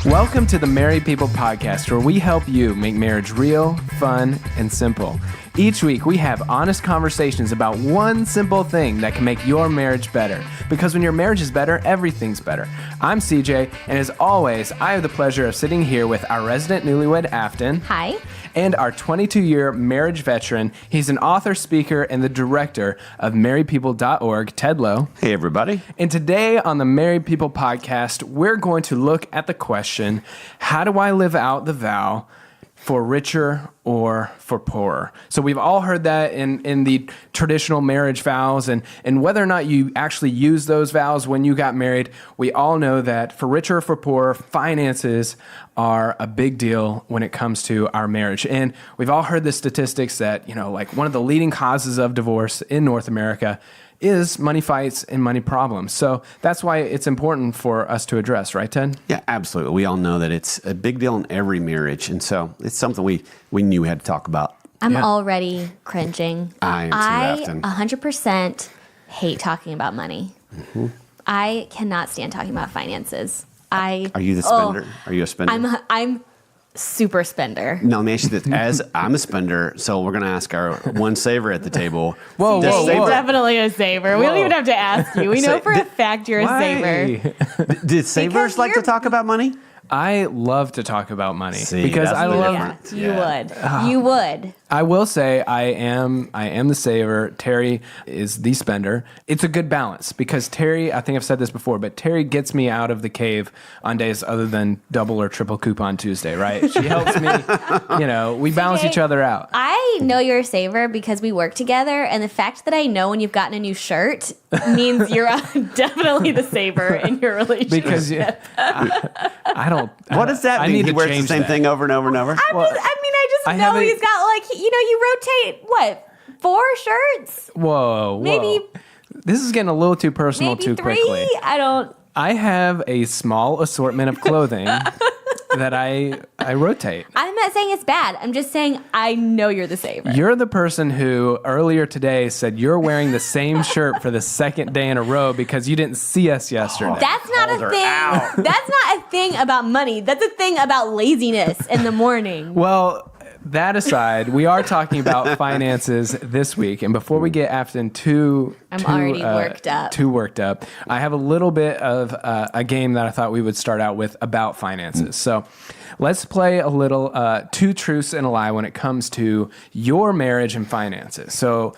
Welcome to the Married People Podcast, where we help you make marriage real, fun, and simple. Each week, we have honest conversations about one simple thing that can make your marriage better. Because when your marriage is better, everything's better. I'm CJ, and as always, I have the pleasure of sitting here with our resident newlywed, Afton. Hi. And our 22-year marriage veteran. He's an author, speaker, and the director of marriedpeople.org, Ted Lowe. Hey, everybody. And today on the Married People Podcast, we're going to look at the question, how do I live out the vow for richer or for poorer? So we've all heard that in the traditional marriage vows, and whether or not you actually use those vows when you got married, we all know that for richer or for poorer, finances are a big deal when it comes to our marriage. And we've all heard the statistics that, like one of the leading causes of divorce in North America is money fights and money problems. So that's why it's important for us to address, right, Ted? Yeah, absolutely. We all know that it's a big deal in every marriage. And so it's something we knew we had to talk about. I'm already cringing. I am too, Afton. 100% hate talking about money. Mm-hmm. I cannot stand talking about finances. Are you the spender? Are you a spender? I'm super spender. No, let me ask you this. As I'm a spender, so we're going to ask our one saver at the table. Whoa. Definitely a saver. Whoa. We don't even have to ask you. We know for a fact you're a saver. Did savers like to talk about money? I love to talk about money. Because I love it. You would. I will say I am the saver. Terry is the spender. It's a good balance because Terry, I think I've said this before, but Terry gets me out of the cave on days other than double or triple coupon Tuesday, right? She helps me, we balance each other out. I know you're a saver because we work together, and the fact that I know when you've gotten a new shirt means you're definitely the saver in your relationship. Because I don't. What does that mean? He wears the same thing over and over and over? I just know he's got you rotate, 4 shirts? Whoa. Maybe. This is getting a little too personal too 3? quickly. I have a small assortment of clothing that I rotate. I'm not saying it's bad. I'm just saying I know you're the saver. You're the person who earlier today said you're wearing the same shirt for the second day in a row because you didn't see us yesterday. That's not a thing. That's not a thing about money. That's a thing about laziness in the morning. Well, that aside, we are talking about finances this week, and before we get Afton too worked up, I have a little bit of a game that I thought we would start out with about finances. So let's play a little 2 truths and a lie when it comes to your marriage and finances. So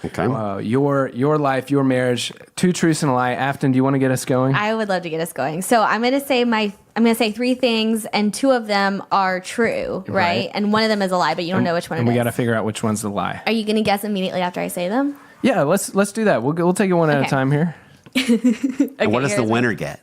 your life, your marriage, 2 truths and a lie. Afton, do you want to get us going? I would love to get us going. So I'm going to say 3 things, and 2 of them are true, right? And 1 of them is a lie, but you don't know which one it is. And we got to figure out which one's the lie. Are you going to guess immediately after I say them? Yeah, let's do that. We'll take it one at a time here. And what does the winner get?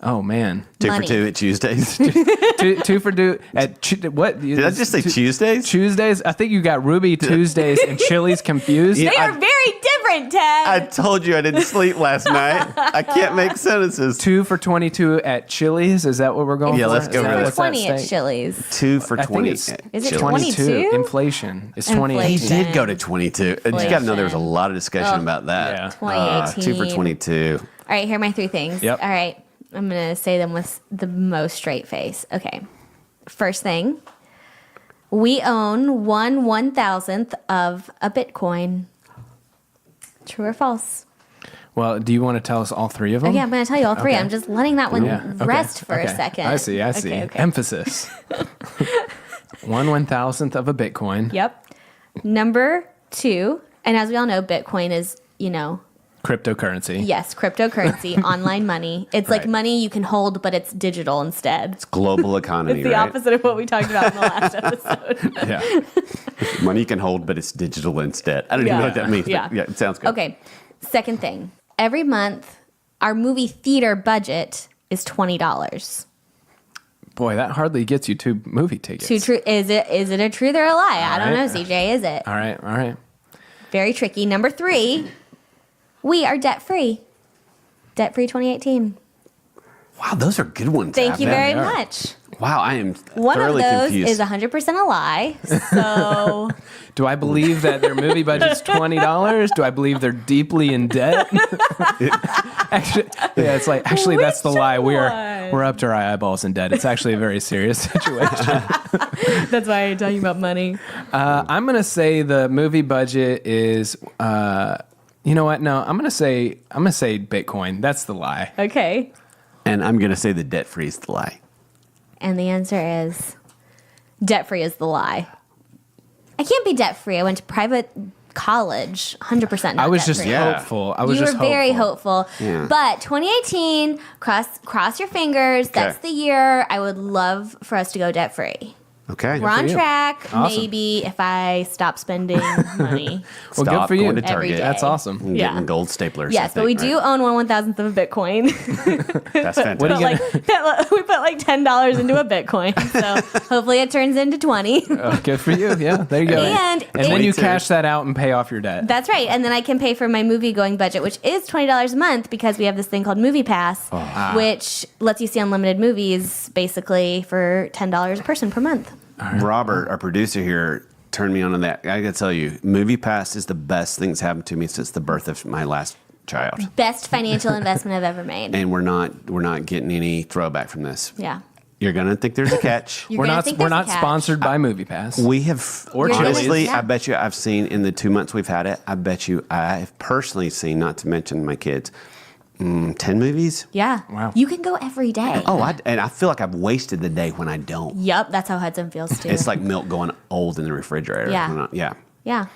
Oh man, 2 for 2 at Tuesdays. 2 for 2 at what? Did I just say Tuesdays? Tuesdays. I think you got Ruby Tuesdays and Chili's confused. They are very different, Ted. I told you I didn't sleep last night. I can't make sentences. 2 for 22 at Chili's. Is that what we're going for? Yeah, let's go for 2 that. for 20 at Chili's. 2 for 20. Is it 22? Inflation. It's 2018. He did go to 22. You got to know there was a lot of discussion about that. Yeah. 2018. 2 for 22. All right, here are my 3 things. Yep. All right. I'm going to say them with the most straight face. Okay. First thing, we own 1/1000th of a Bitcoin. True or false? Well, do you want to tell us all 3 of them? Okay, I'm going to tell you all 3. Okay. I'm just letting that one rest for a second. I see. Okay. Emphasis. 1/1000th of a Bitcoin. Yep. Number 2, and as we all know, Bitcoin is, Cryptocurrency. Yes, cryptocurrency, online money. It's like money you can hold, but it's digital instead. It's global economy, It's the opposite of what we talked about in the last episode. Yeah. Money you can hold, but it's digital instead. I don't even know what that means. Yeah. But it sounds good. Okay. Second thing. Every month, our movie theater budget is $20. Boy, that hardly gets you 2 movie tickets. Is it a truth or a lie? I don't know, CJ. Is it? All right. Very tricky. Number 3. We are debt-free. Debt-free 2018. Wow, those are good ones. Thank you very much. Wow, I am One of thoroughly those confused. is 100% a lie. So Do I believe that their movie budget's $20? Do I believe they're deeply in debt? Actually, yeah, it's like that's the Which lie. one? We're up to our eyeballs in debt. It's actually a very serious situation. that's why you're talking about money. I'm gonna say the movie budget is. You know what? No, I'm gonna say Bitcoin. That's the lie. Okay. And I'm going to say the debt free is the lie. And the answer is debt free is the lie. I can't be debt free. I went to private college, 100% not I was just debt-free. hopeful. I was You just were very hopeful. Yeah. But 2018, cross your fingers. That's the year I would love for us to go debt free. Okay. We're on you. track. Awesome. Maybe if I stop spending money. Well, good Stop for you. going to Every Target. day. That's awesome. And Yeah. getting gold staplers. Yes, but we do own 1/1000th of a Bitcoin. That's fantastic. What are you We put like $10 into a Bitcoin. So hopefully it turns into 20. Good for you. Yeah, there you go. And then you 22. cash that out and pay off your debt. That's right. And then I can pay for my movie going budget, which is $20 a month because we have this thing called Movie Pass, which lets you see unlimited movies basically for $10 a person per month. Robert, our producer here, turned me on to that. I got to tell you, Movie Pass is the best thing that's happened to me since the birth of my last child. Best financial investment I've ever made. And we're not getting any throwback from this. Yeah. You're gonna think there's a catch. You're We're gonna not think we're there's not a catch. sponsored by Movie Pass. We have, Or honestly, Chili's. I bet you I've seen in the 2 months we've had it, I bet you I've personally seen, not to mention my kids, 10 movies. Yeah. Wow. You can go every day. Oh, and I feel like I've wasted the day when I don't. Yep. That's how Hudson feels too. It's like milk going old in the refrigerator. Yeah. Yeah. yeah.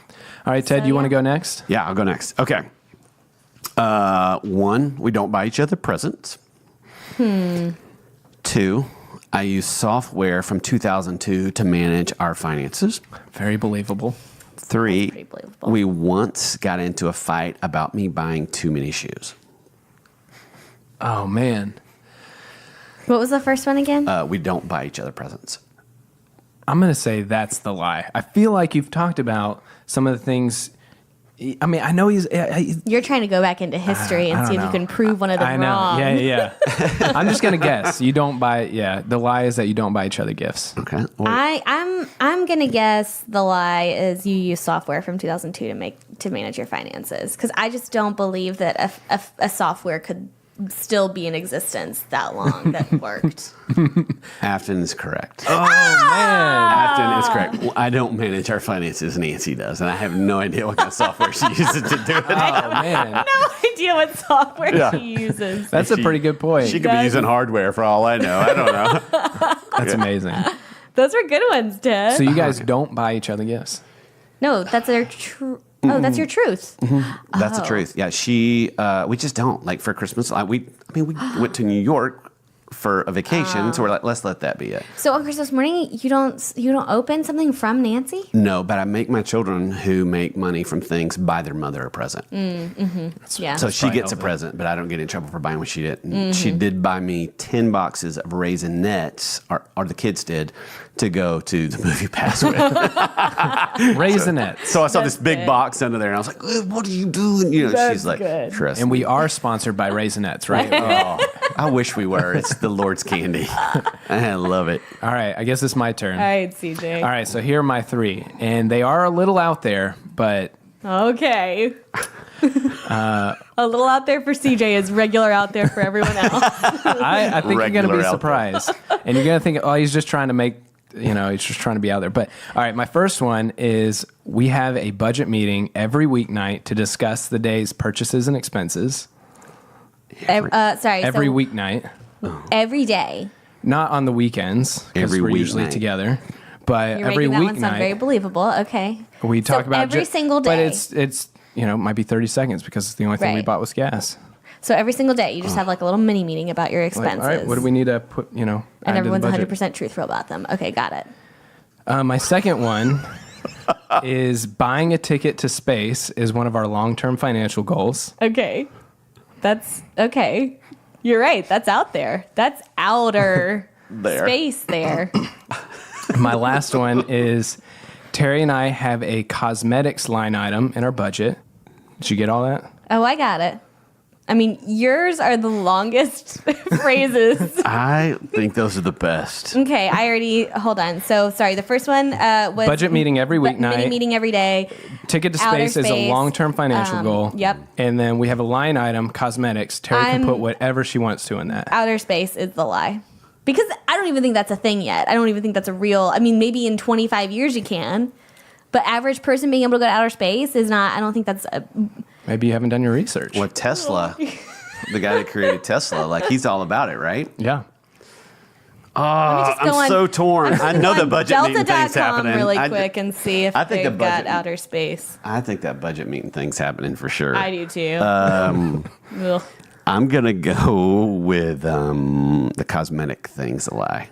All right, Ted, So, you want to yeah. go next? Yeah, I'll go next. Okay. One, we don't buy each other presents. Two, I use software from 2002 to manage our finances. Very believable. Three, pretty believable. we once got into a fight about me buying too many shoes. Oh man, What was the first one again? We don't buy each other presents. I'm gonna say that's the lie. I feel like you've talked about some of the things. I mean, I know he's. You're trying to go back into history and I see if don't you know. can prove one of them I know. wrong. Yeah. I'm just gonna guess. You don't buy. Yeah, the lie is that you don't buy each other gifts. Okay. I'm gonna guess the lie is you use software from 2002 to manage your finances because I just don't believe that a software could still be in existence that long that worked. Afton is correct. Oh man. Afton is correct. Well, I don't manage our finances. Nancy does, and I have no idea what kind of software she uses to do it. Oh man. No idea what software Yeah. she uses. That's a pretty good point. She could be using hardware for all I know. I don't know. That's amazing. Those were good ones, Ted. So you guys don't buy each other gifts. No, that's their true. Oh, that's your truth. That's the truth. Yeah, we just don't like for Christmas. We went to New York for a vacation, so we're like, let's let that be it. So on Christmas morning, you don't open something from Nancy? No, but I make my children who make money from things buy their mother a present. Yeah. So she gets a present, but I don't get in trouble for buying what she did. Mm-hmm. She did buy me 10 boxes of Raisinets, or the kids did, to go to the Movie Pass with. Raisinets. So I saw That's this big good. box under there, and I was like, what are you doing? You know, That's she's like, good. trust And me. we are sponsored by Raisinets, right? I wish we were. It's the Lord's candy. I love it. All right, I guess it's my turn. All right, CJ. All right, so here are my three, and they are a little out there, but Okay. A little out there for CJ is regular out there for everyone else. I think you're going to Regular be out there. surprised, and you're going to think, oh, he's just trying to make, he's just trying to be out there. But all right, my first one is we have a budget meeting every weeknight to discuss the day's purchases and expenses. Sorry. Every so weeknight, Every day. not on the weekends because Every we're usually weeknight. together. But You're every making that one sound very weeknight believable. Okay. we talk about every single day. But it's might be 30 seconds because the only thing we Right. bought was gas. So every single day, you just have like a little mini meeting about your Like, expenses. all right, what do we need to put? Add And to the everyone's budget? 100% truthful about them. Okay, got it. My second one is buying a ticket to space is one of our long-term financial goals. Okay. That's okay. You're right. That's out there. That's outer There. space there. My last one is Terry and I have a cosmetics line item in our budget. Did you get all that? Oh, I got it. I mean, yours are the longest phrases. I think those are the best. Okay, hold on. So, sorry, the first one was... Budget meeting every weeknight. Meeting every day. Ticket to space is a long-term financial goal. Yep. And then we have a line item, cosmetics. Terry can put whatever she wants to in that. Outer space is the lie. Because I don't even think that's a thing yet. I don't even think that's a real... I mean, maybe in 25 years you can. But average person being able to go to outer space is not... I don't think that's... Maybe you haven't done your research. Well, Tesla, the guy that created Tesla, like he's all about it, right? Yeah. I'm so torn. I know the budget meeting thing's Delta.com happening. really quick and see if they've got outer space. I think that budget meeting thing's happening for sure. I do too. I'm going to go with the cosmetic thing's a lie.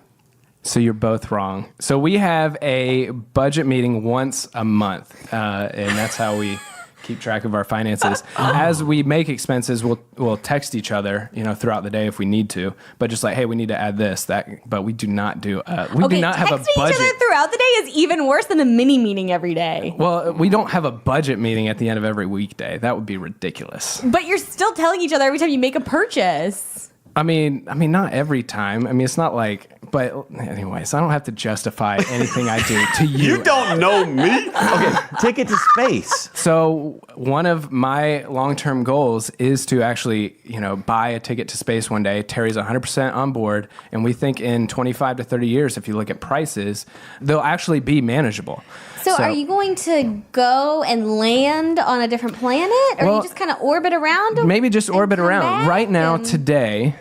So you're both wrong. So we have a budget meeting once a month, and that's how we keep track of our finances. As we make expenses, we'll text each other, throughout the day if we need to. But just like, hey, we need to add this, that. But we do not do. Do not have a budget. Texting each other throughout the day is even worse than a mini meeting every day. Well, we don't have a budget meeting at the end of every weekday. That would be ridiculous. But you're still telling each other every time you make a purchase. I mean, not every time. I mean, it's not like. But anyways, I don't have to justify anything I do to you. You don't know me. Okay, ticket to space. So one of my long-term goals is to actually, buy a ticket to space one day. Terry's 100% on board, and we think in 25 to 30 years, if you look at prices, they'll actually be manageable. So are you going to go and land on a different planet, or you just kind of orbit around them? Maybe just orbit around. Right now, today,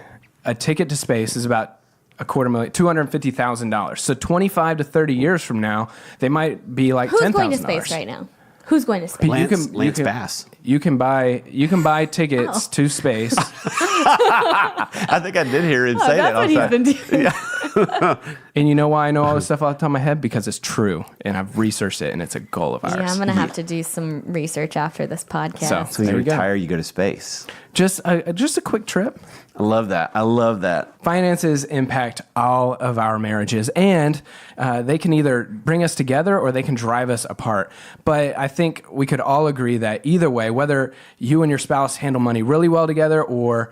a ticket to space is about $250,000. So 25 to 30 years from now, they might be like $10,000. Who's going to space right now? Who's going to space? Lance Bass. You can buy tickets to space. I think I did hear him say that. That's what he's been doing. Yeah. And you know why I know all this stuff off the top of my head? Because it's true, and I've researched it, and it's a goal of ours. Yeah, I'm going to have to do some research after this podcast. So you retire, you go to space. Just a quick trip. I love that. Finances impact all of our marriages, and they can either bring us together or they can drive us apart. But I think we could all agree that either way, whether you and your spouse handle money really well together or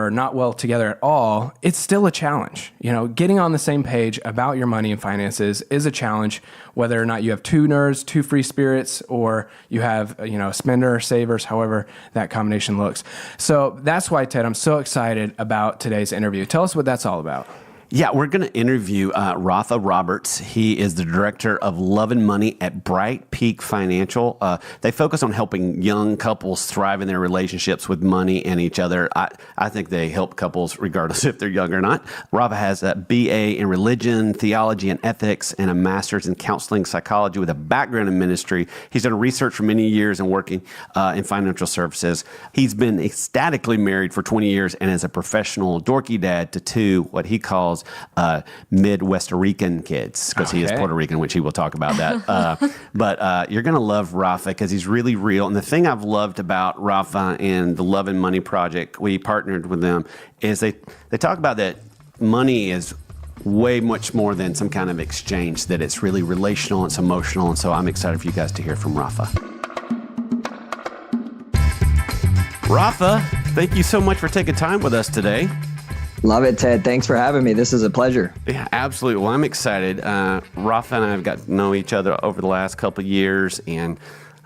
not well together at all, it's still a challenge. Getting on the same page about your money and finances is a challenge, whether or not you have two nerds, two free spirits, or you have, spender, savers, however that combination looks. So that's why, Ted, I'm so excited about today's interview. Tell us what that's all about. Yeah, we're going to interview Rafa Roberts. He is the director of Love and Money at BrightPeak Financial. They focus on helping young couples thrive in their relationships with money and each other. I think they help couples regardless if they're young or not. Rafa has a BA in religion, theology, and ethics, and a master's in counseling psychology with a background in ministry. He's done research for many years and working in financial services. He's been ecstatically married for 20 years and is a professional dorky dad to two, what he calls Midwest Rican kids, because he is Puerto Rican, which he will talk about that. But you're going to love Rafa because he's really real. And the thing I've loved about Rafa and the Love and Money Project, we partnered with them, is they talk about that money is way much more than some kind of exchange, that it's really relational, it's emotional. And so I'm excited for you guys to hear from Rafa. Rafa, thank you so much for taking time with us today. Love it, Ted. Thanks for having me. This is a pleasure. Yeah, absolutely. Well, I'm excited. Rafa and I have got to know each other over the last couple of years, and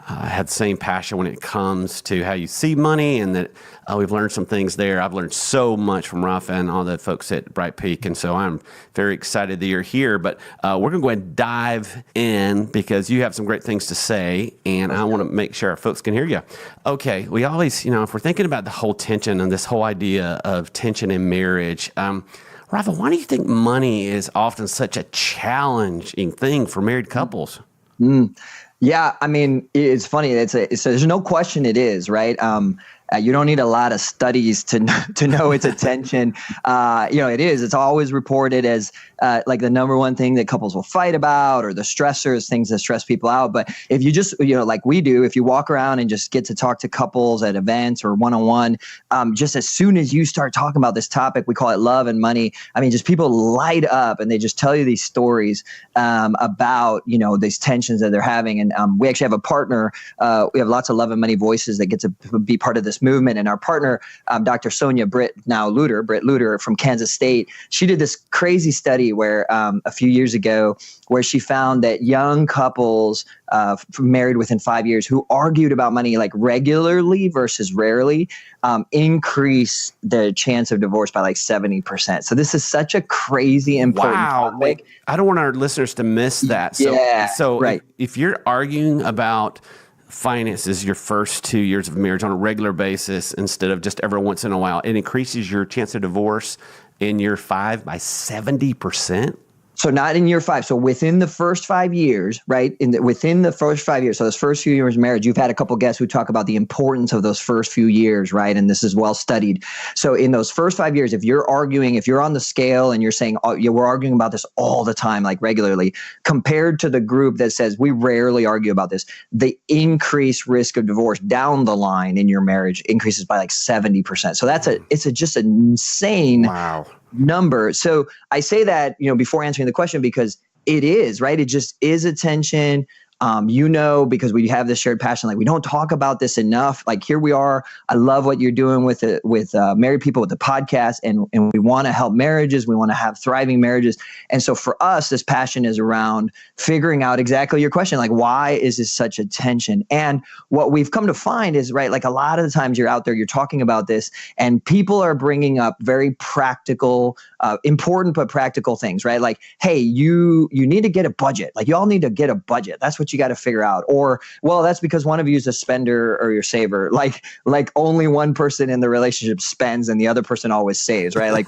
had the same passion when it comes to how you see money, and that we've learned some things there. I've learned so much from Rafa and all the folks at BrightPeak, and so I'm very excited that you're here. But we're going to go ahead and dive in because you have some great things to say, and I want to make sure our folks can hear you. Okay, we always, if we're thinking about the whole tension and this whole idea of tension in marriage, Rafa, why do you think money is often such a challenging thing for married couples? Yeah, I mean, it's funny. There's no question it is, right? You don't need a lot of studies to know its attention. It is. It's always reported as like the number one thing that couples will fight about, or the stressors, things that stress people out. But if you just, like we do, if you walk around and just get to talk to couples at events or one-on-one, just as soon as you start talking about this topic, we call it love and money. I mean, just people light up and they just tell you these stories about, these tensions that they're having. And we actually have a partner. We have lots of love and money voices that get to be part of this this movement. And our partner, Dr. Britt Luter from Kansas State, she did this crazy study where a few years ago, where she found that young couples married within 5 years who argued about money like regularly versus rarely increase the chance of divorce by like 70%. So this is such a crazy important topic. Wait, I don't want our listeners to miss that. So right. If you're arguing about finances your first 2 years of marriage on a regular basis instead of just every once in a while, it increases your chance of divorce in year 5 by 70%. So not in year 5. So within the first 5 years, right? Within the first 5 years. So those first few years of marriage, you've had a couple guests who talk about the importance of those first few years, right? And this is well studied. So in those first 5 years, if you're on the scale and you're saying, oh, yeah, we're arguing about this all the time, like regularly, compared to the group that says we rarely argue about this, the increased risk of divorce down the line in your marriage increases by like 70%. So it's just an insane number. So I say that, before answering the question, because it is, right? It just is a tension. Because we have this shared passion, like we don't talk about this enough. Like here we are. I love what you're doing with married people with the podcast, and we want to help marriages. We want to have thriving marriages. And so for us, this passion is around figuring out exactly your question, like why is this such a tension? And what we've come to find is, right, like a lot of the times you're out there, you're talking about this, and people are bringing up very practical, important but practical things, right? Like, hey, you need to get a budget. Like you all need to get a budget. That's what you got to figure out. Or, well, that's because one of you is a spender or your saver. Like only one person in the relationship spends and the other person always saves, right? Like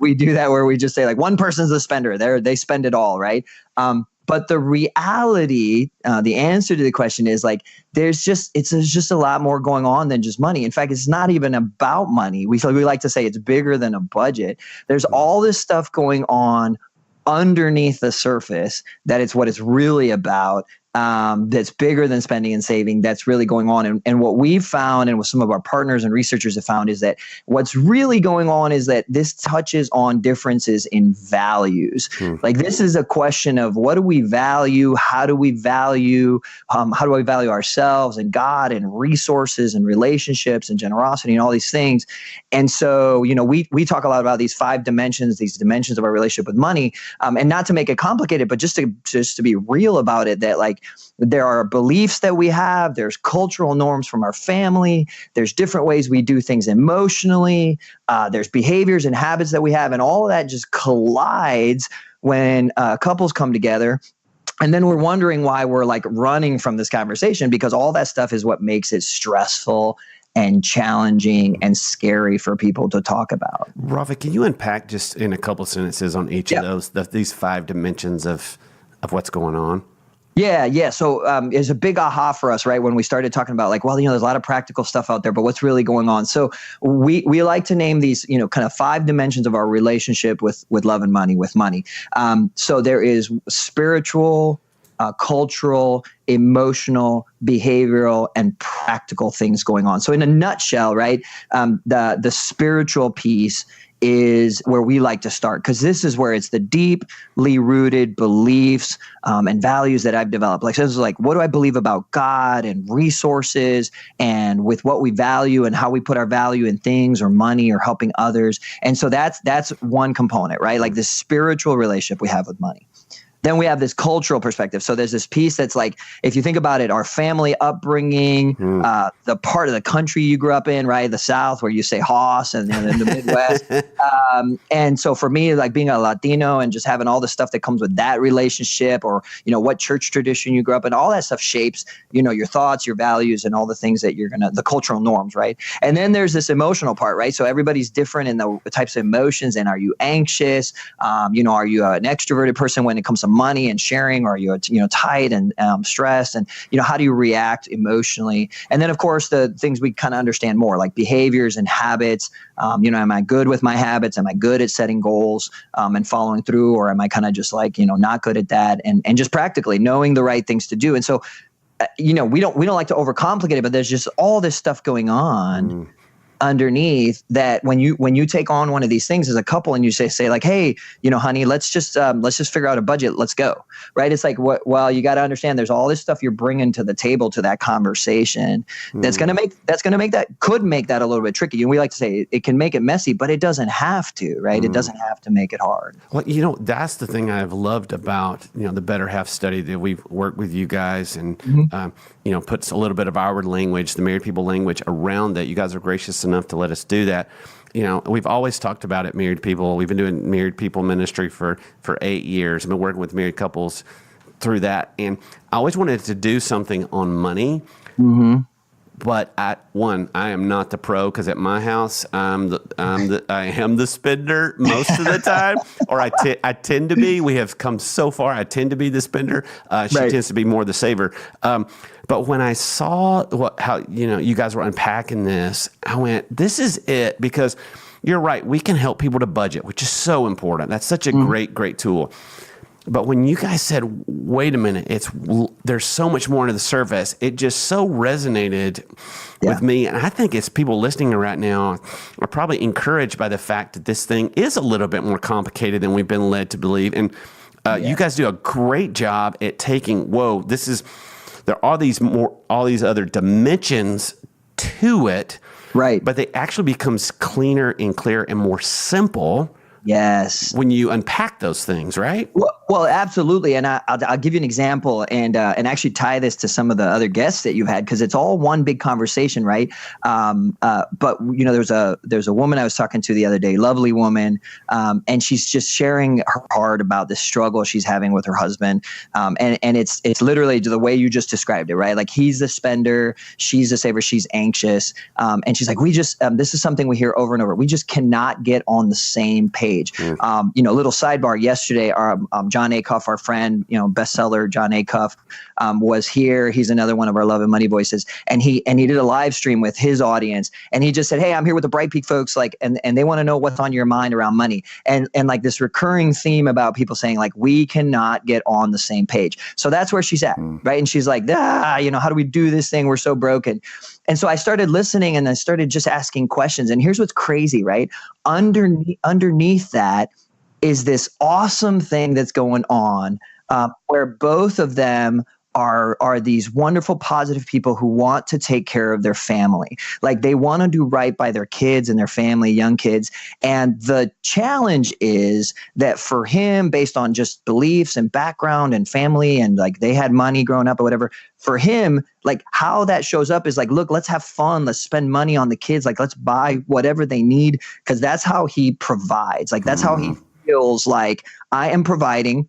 we do that where we just say like one person's a spender. They spend it all, right? But the reality, the answer to the question is like, there's just a lot more going on than just money. In fact, it's not even about money. We like to say it's bigger than a budget. There's all this stuff going on underneath the surface that it's what it's really about. That's bigger than spending and saving, that's really going on. And what we've found, and what some of our partners and researchers have found, is that what's really going on is that this touches on differences in values. Like this is a question of what do we value? How do we value? How do we value ourselves and God and resources and relationships and generosity and all these things? And so, we talk a lot about these 5 dimensions, these dimensions of our relationship with money, and not to make it complicated, but just to be real about it, that like, there are beliefs that we have. There's cultural norms from our family. There's different ways we do things emotionally. There's behaviors and habits that we have. And all of that just collides when couples come together. And then we're wondering why we're like running from this conversation, because all that stuff is what makes it stressful and challenging and scary for people to talk about. Rafa, can you unpack just in a couple sentences on each of these 5 dimensions of what's going on? Yeah. So it's a big aha for us, right? When we started talking about like, well, there's a lot of practical stuff out there, but what's really going on? So we like to name these, kind of 5 dimensions of our relationship with love and money, with money. So there is spiritual, cultural, emotional, behavioral, and practical things going on. So in a nutshell, right, the spiritual piece is where we like to start, because this is where it's the deeply rooted beliefs and values that I've developed. Like, so this is like, what do I believe about God and resources and with what we value and how we put our value in things or money or helping others. And so that's one component, right? Like this spiritual relationship we have with money. Then we have this cultural perspective. So there's this piece that's like, if you think about it, our family upbringing, the part of the country you grew up in, right? The South, where you say hoss, and then in the Midwest. And so for me, like being a Latino and just having all the stuff that comes with that relationship, or, what church tradition you grew up in, all that stuff shapes, your thoughts, your values, and all the things that the cultural norms, right? And then there's this emotional part, right? So everybody's different in the types of emotions. And are you anxious? Are you an extroverted person when it comes to money and sharing, or are you tight and stressed, and how do you react emotionally? And then of course the things we kind of understand more, like behaviors and habits. Am I good with my habits? Am I good at setting goals and following through, or am I kind of just like not good at that? And just practically knowing the right things to do. And so we don't like to overcomplicate it, but there's just all this stuff going on. underneath that when you take on one of these things as a couple and you say like, hey, honey, let's just figure out a budget. Let's go. Right. It's like, well, you got to understand there's all this stuff you're bringing to the table to that conversation could make that a little bit tricky. And we like to say it can make it messy, but it doesn't have to, right? It doesn't have to make it hard. Well, that's the thing I've loved about, the Better Half study that we've worked with you guys and, puts a little bit of our language, the married people language around that. You guys are gracious enough to let us do that. We've always talked about it, married people. We've been doing married people ministry for 8 years. I've been working with married couples through that. And I always wanted to do something on money. Mm-hmm. But I am not the pro because at my house, I am the spender most of the time, or I tend to be. We have come so far. I tend to be the spender. She tends to be more the saver. But when I saw how you guys were unpacking this, I went, "This is it," because you're right. We can help people to budget, which is so important. That's such a great tool. But when you guys said, wait a minute, there's so much more under the surface, it just so resonated with me. And I think it's people listening right now are probably encouraged by the fact that this thing is a little bit more complicated than we've been led to believe. And you guys do a great job at taking, there are all these other dimensions to it. Right. But they actually becomes cleaner and clearer and more simple. Yes. When you unpack those things, right? Well, absolutely. And I'll give you an example and actually tie this to some of the other guests that you've had, because it's all one big conversation, right? But there's a woman I was talking to the other day, lovely woman, and she's just sharing her heart about the struggle she's having with her husband. And it's literally the way you just described it, right? Like he's the spender, she's the saver, she's anxious. And she's like, this is something we hear over and over. We just cannot get on the same page. Little sidebar, yesterday, John Acuff, our friend, bestseller John Acuff, was here. He's another one of our Love and Money voices. And he did a live stream with his audience. And he just said, hey, I'm here with the BrightPeak folks, and they want to know what's on your mind around money. And like this recurring theme about people saying like, we cannot get on the same page. So that's where she's at, right? And she's like, how do we do this thing? We're so broken. And so I started listening and I started just asking questions. And here's what's crazy, right? Underneath that is this awesome thing that's going on where both of them are these wonderful, positive people who want to take care of their family. Like they want to do right by their kids and their family, young kids. And the challenge is that for him, based on just beliefs and background and family, and like they had money growing up or whatever, for him, like how that shows up is like, look, let's have fun. Let's spend money on the kids. Like, let's buy whatever they need, because that's how he provides. Like, that's how he feels like I am providing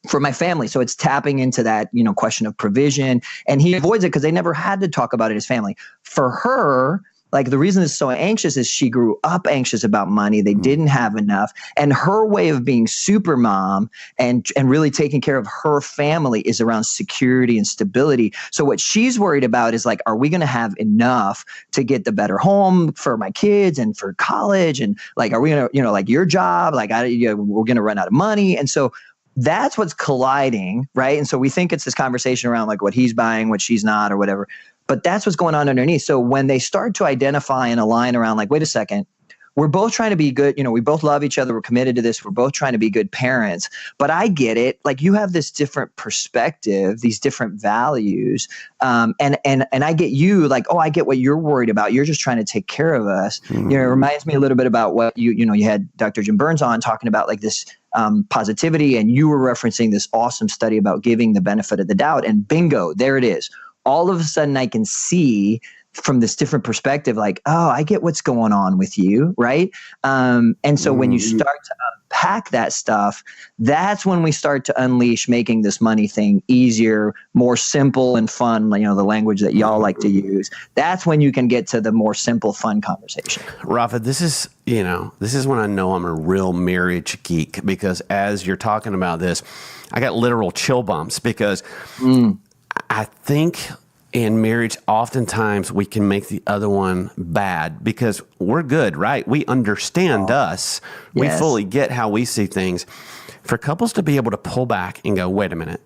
for my family. So it's tapping into that, question of provision, and he avoids it because they never had to talk about it as family. For her, like the reason it's so anxious is she grew up anxious about money. They didn't have enough. And her way of being super mom and really taking care of her family is around security and stability. So what she's worried about is like, are we going to have enough to get the better home for my kids and for college? And like, are we going to, like your job, like we're going to run out of money. And so that's what's colliding, right? And so we think it's this conversation around like what he's buying, what she's not, or whatever. But that's what's going on underneath. So when they start to identify and align around like, wait a second, we're both trying to be good. We both love each other. We're committed to this. We're both trying to be good parents. But I get it. Like you have this different perspective, these different values. And I get you like, oh, I get what you're worried about. You're just trying to take care of us. It reminds me a little bit about what you had Dr. Jim Burns on talking about like this positivity. And you were referencing this awesome study about giving the benefit of the doubt. And bingo, there it is. All of a sudden I can see from this different perspective, like, oh, I get what's going on with you, right? And so when you start to unpack that stuff, that's when we start to unleash making this money thing easier, more simple and fun, the language that y'all like to use. That's when you can get to the more simple, fun conversation. Rafa, this is when I know I'm a real marriage geek, because as you're talking about this, I got literal chill bumps because I think in marriage, oftentimes we can make the other one bad because we're good, right? We understand us. We fully get how we see things. For couples to be able to pull back and go, wait a minute,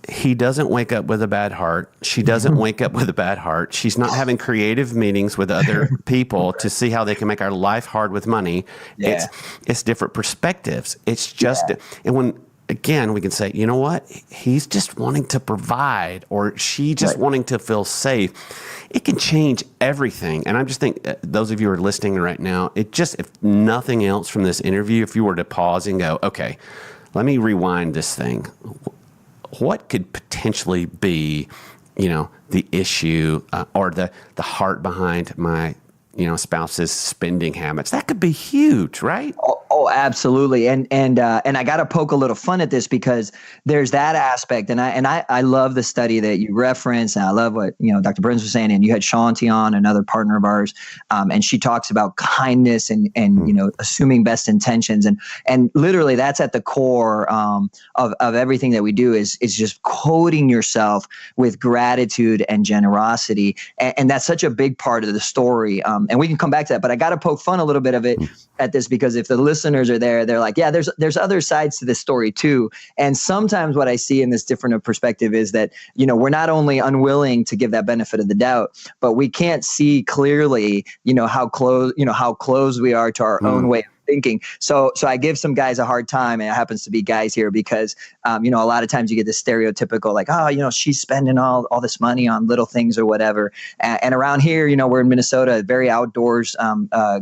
he doesn't wake up with a bad heart. She doesn't wake up with a bad heart. She's not having creative meetings with other people to see how they can make our life hard with money. Yeah. It's different perspectives. It's just, and when, again, we can say, you know what? He's just wanting to provide, or she just wanting to feel safe. It can change everything. And I just think those of you who are listening right now, if nothing else from this interview, if you were to pause and go, okay, let me rewind this thing. What could potentially be, the issue or the heart behind my, spouse's spending habits? That could be huge, right? Oh, absolutely. And I got to poke a little fun at this because there's that aspect. And I love the study that you referenced. And I love what, Dr. Burns was saying. And you had Shanti on, another partner of ours. And she talks about kindness and assuming best intentions. And literally that's at the core of everything that we do is just coating yourself with gratitude and generosity. And that's such a big part of the story. And we can come back to that, but I got to poke fun a little bit of it at this because if the listeners are there, they're like, yeah, there's other sides to this story too. And sometimes what I see in this different perspective is that, we're not only unwilling to give that benefit of the doubt, but we can't see clearly, how close we are to our own way of thinking. So I give some guys a hard time, and it happens to be guys here because, a lot of times you get this stereotypical like, oh, she's spending all this money on little things or whatever. And around here, we're in Minnesota, very outdoors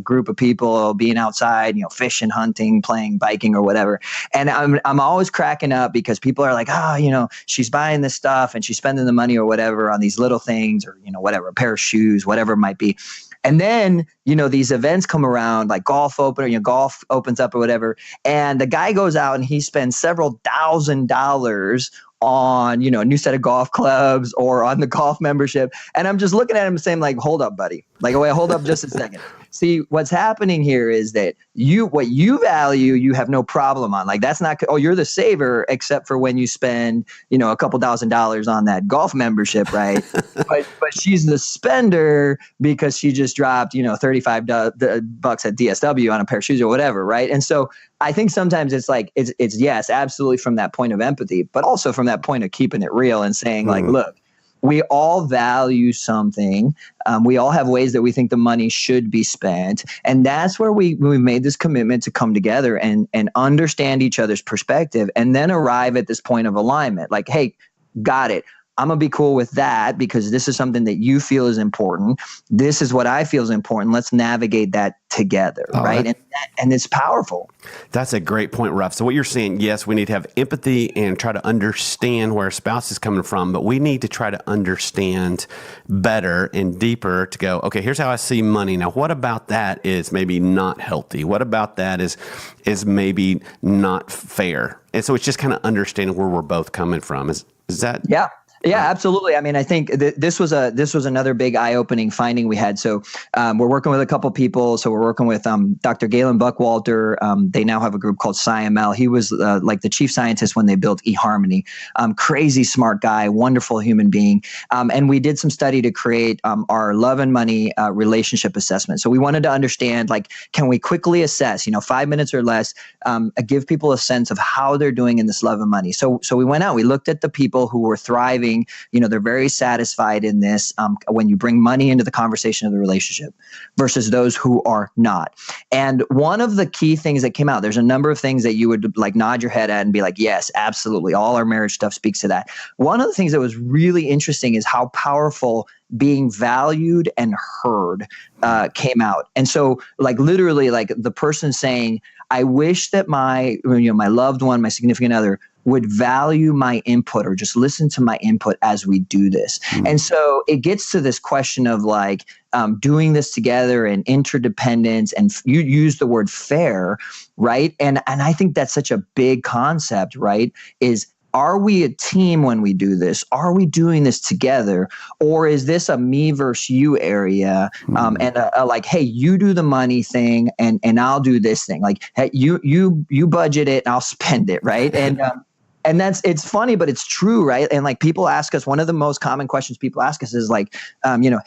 group of people being outside, fishing, hunting, playing, biking or whatever. And I'm always cracking up because people are like, she's buying this stuff and she's spending the money or whatever on these little things or, whatever, a pair of shoes, whatever it might be. And then, these events come around like golf opens up or whatever. And the guy goes out and he spends several $1,000s on, a new set of golf clubs or on the golf membership. And I'm just looking at him saying like, hold up, buddy. Like, wait, hold up just a second. See, what's happening here is that what you value, you have no problem on. Like, that's not, you're the saver, except for when you spend, a couple $1,000s on that golf membership, right? but she's the spender because she just dropped, $35 bucks at DSW on a pair of shoes or whatever, right? And so I think sometimes it's like, it's yes, absolutely from that point of empathy, but also from that point of keeping it real and saying like, look, we all value something. We all have ways that we think the money should be spent. And that's where we made this commitment to come together and understand each other's perspective and then arrive at this point of alignment. Like, hey, got it. I'm going to be cool with that because this is something that you feel is important. This is what I feel is important. Let's navigate that together, right? And it's powerful. That's a great point, Rafa. So what you're saying, yes, we need to have empathy and try to understand where a spouse is coming from, but we need to try to understand better and deeper to go, okay, here's how I see money. Now, what about that is maybe not healthy? What about that is maybe not fair? And so it's just kind of understanding where we're both coming from. Is that? Yeah. Yeah, absolutely. I mean, I think this was another big eye-opening finding we had. So we're working with a couple people. So we're working with Dr. Galen Buckwalter. They now have a group called SciML. He was like the chief scientist when they built eHarmony. Crazy smart guy, wonderful human being. And we did some study to create our love and money relationship assessment. So we wanted to understand, like, can we quickly assess, 5 minutes or less, give people a sense of how they're doing in this love and money. So we went out, we looked at the people who were thriving. They're very satisfied in this when you bring money into the conversation of the relationship versus those who are not. And one of the key things that came out, there's a number of things that you would like nod your head at and be like, yes, absolutely. All our marriage stuff speaks to that. One of the things that was really interesting is how powerful being valued and heard came out. And so like literally like the person saying, I wish that my loved one, my significant other would value my input or just listen to my input as we do this. And so it gets to this question of like doing this together and interdependence. And you use the word fair, right? And I think that's such a big concept, right? Are we a team when we do this? Are we doing this together? Or is this a me versus you area? And like, hey, you do the money thing and I'll do this thing. Like, hey, you budget it and I'll spend it, right? And it's funny, but it's true, right? And like people ask us, one of the most common questions people ask us is like,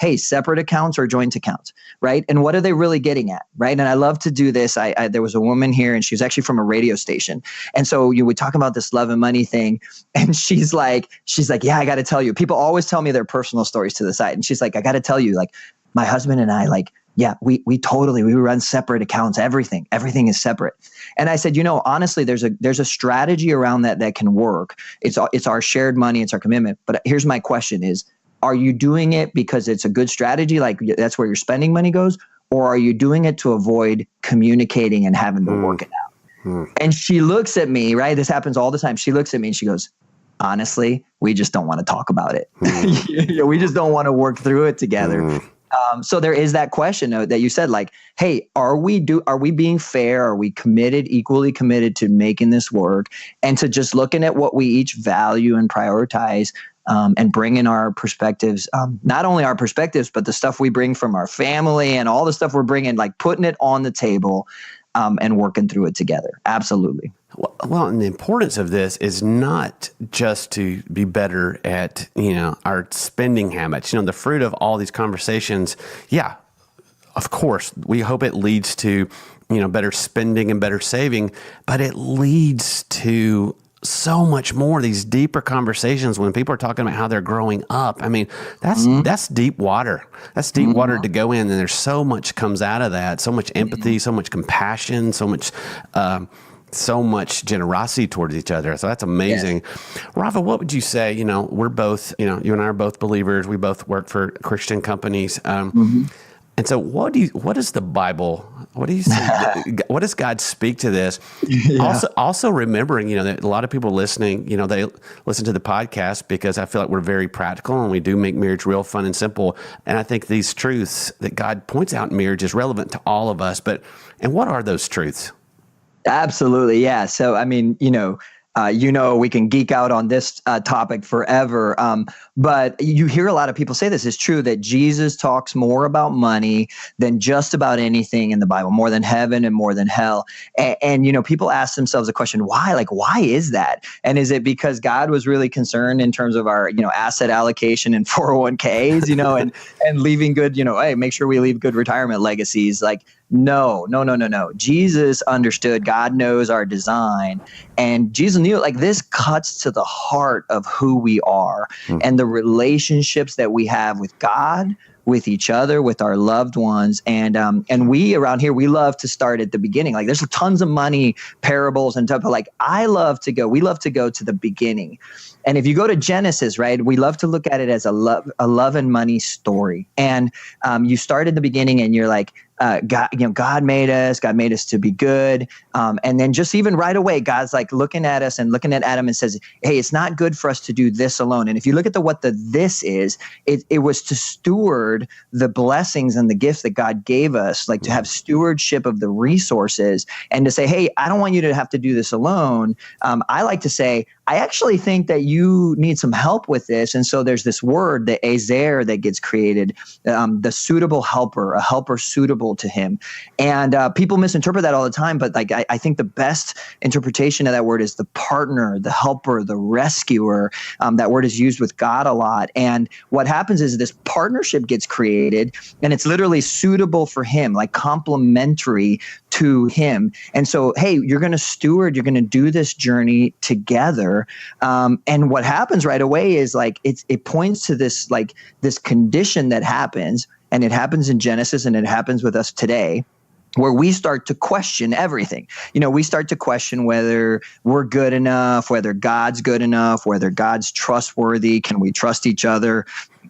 hey, separate accounts or joint accounts, right? And what are they really getting at, right? And I love to do this. There was a woman here, and she was actually from a radio station, and so you would talk about this love and money thing, and she's like, yeah, I got to tell you, people always tell me their personal stories to the side, and she's like, I got to tell you, like, my husband and I, like, yeah, we run separate accounts. Everything is separate. And I said, honestly, there's a strategy around that can work. It's our shared money. It's our commitment. But here's my question is, are you doing it because it's a good strategy? Like that's where your spending money goes? Or are you doing it to avoid communicating and having to work it out? And she looks at me, right? This happens all the time. She looks at me and she goes, honestly, we just don't want to talk about it. We just don't want to work through it together. So there is that question that you said, like, hey, are we being fair? Are we equally committed to making this work and to just looking at what we each value and prioritize, and bring in our perspectives, not only our perspectives, but the stuff we bring from our family and all the stuff we're bringing, like putting it on the table, and working through it together. Absolutely. Well, and the importance of this is not just to be better at, our spending habits. The fruit of all these conversations, yeah, of course, we hope it leads to, better spending and better saving, but it leads to so much more, these deeper conversations when people are talking about how they're growing up. I mean, that's deep water. That's deep water to go in, and there's so much comes out of that, so much empathy, so much compassion, so much generosity towards each other. So that's amazing. Yes. Rafa, what would you say? We're both, you and I are both believers. We both work for Christian companies. And so what does the Bible, what do you say, what does God speak to this? Yeah. Also remembering, that a lot of people listening, they listen to the podcast because I feel like we're very practical and we do make marriage real fun and simple. And I think these truths that God points out in marriage is relevant to all of us. And what are those truths? Absolutely. Yeah. So, I mean, we can geek out on this topic forever. But you hear a lot of people say this is true, that Jesus talks more about money than just about anything in the Bible, more than heaven and more than hell. And people ask themselves the question, why? Like, why is that? And is it because God was really concerned in terms of our, asset allocation and 401ks, and leaving good, hey, make sure we leave good retirement legacies? Like, no. Jesus understood. God knows our design. And Jesus knew, like, this cuts to the heart of who we are and the relationships that we have with God, with each other, with our loved ones. And we around here, we love to start at the beginning. Like, there's tons of money parables and stuff, but like, we love to go to the beginning. And if you go to Genesis, right, we love to look at it as a love and money story. And you start at the beginning and you're like, God made us to be good. And then just even right away, God's like looking at us and looking at Adam and says, hey, it's not good for us to do this alone. And if you look at what the this is, it was to steward the blessings and the gifts that God gave us, like to have stewardship of the resources and to say, hey, I don't want you to have to do this alone. I like to say, I actually think that you need some help with this. And so there's this word, the ezer, that gets created, the suitable helper, a helper suitable to him. And people misinterpret that all the time. But like, I think the best interpretation of that word is the partner, the helper, the rescuer. That word is used with God a lot. And what happens is this partnership gets created and it's literally suitable for him, like complementary to him. And so, hey, you're going to steward, you're going to do this journey together. And what happens right away is like, it points to this, like this condition that happens, and it happens in Genesis and it happens with us today, where we start to question everything. We start to question whether we're good enough, whether God's good enough, whether God's trustworthy. Can we trust each other?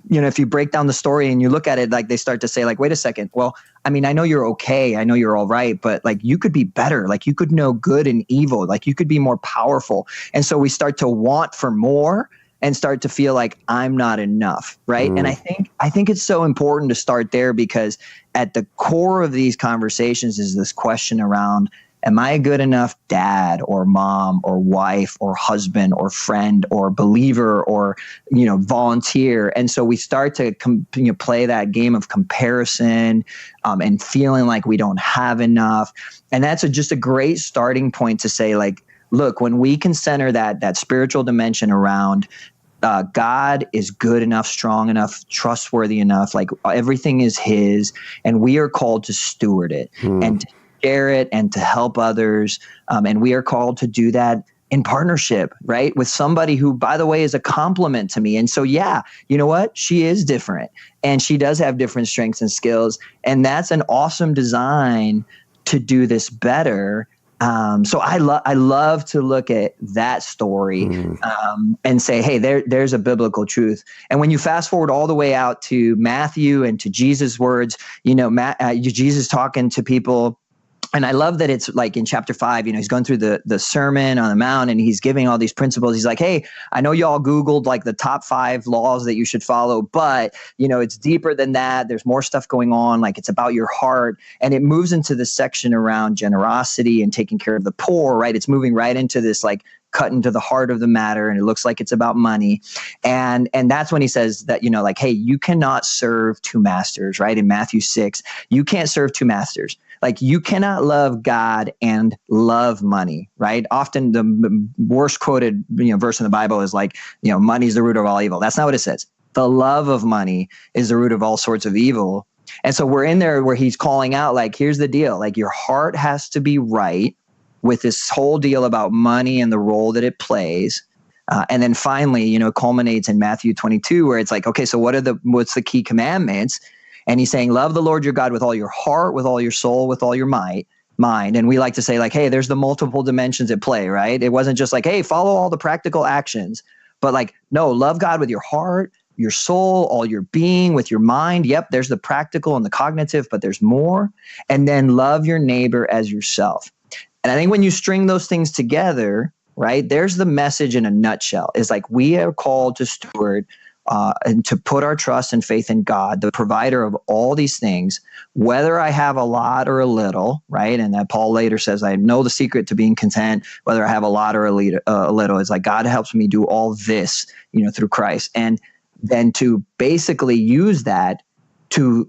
If you break down the story and you look at it, like they start to say like, wait a second. Well, I mean, I know you're okay. I know you're all right, but like you could be better. Like you could know good and evil. Like you could be more powerful. And so we start to want for more and start to feel like I'm not enough, right? And I think it's so important to start there, because at the core of these conversations is this question around, am I a good enough dad or mom or wife or husband or friend or believer or, volunteer? And so we start to play that game of comparison and feeling like we don't have enough. And that's just a great starting point to say, like, look, when we can center that spiritual dimension around God is good enough, strong enough, trustworthy enough, like everything is his, and we are called to steward it and to share it and to help others. And we are called to do that in partnership, right? With somebody who, by the way, is a compliment to me. And so, yeah, you know what? She is different and she does have different strengths and skills. And that's an awesome design to do this better. So I love to look at that story and say, hey, there's a biblical truth. And when you fast forward all the way out to Matthew and to Jesus' words, Jesus talking to people. And I love that it's like in chapter 5, he's going through the Sermon on the Mount and he's giving all these principles. He's like, hey, I know y'all Googled like the top 5 laws that you should follow, but it's deeper than that. There's more stuff going on. Like it's about your heart. And it moves into the section around generosity and taking care of the poor, right? It's moving right into this like cut into the heart of the matter. And it looks like it's about money. And that's when he says that, like, hey, you cannot serve two masters, right? In Matthew 6, you can't serve two masters. Like you cannot love God and love money, right? Often the worst quoted verse in the Bible is like, money is the root of all evil. That's not what it says. The love of money is the root of all sorts of evil. And so we're in there where he's calling out, like, here's the deal. Like your heart has to be right with this whole deal about money and the role that it plays. And then finally, it culminates in Matthew 22, where it's like, okay, so what's the key commandments? And he's saying, love the Lord your God with all your heart, with all your soul, with all your mind. And we like to say like, hey, there's the multiple dimensions at play, right? It wasn't just like, hey, follow all the practical actions, but like, no, love God with your heart, your soul, all your being, with your mind. Yep, there's the practical and the cognitive, but there's more. And then love your neighbor as yourself. And I think when you string those things together, right, there's the message in a nutshell. Is like we are called to steward and to put our trust and faith in God, the provider of all these things, whether I have a lot or a little, right? And that Paul later says, I know the secret to being content, whether I have a lot or a little. It's like God helps me do all this, through Christ. And then to basically use that to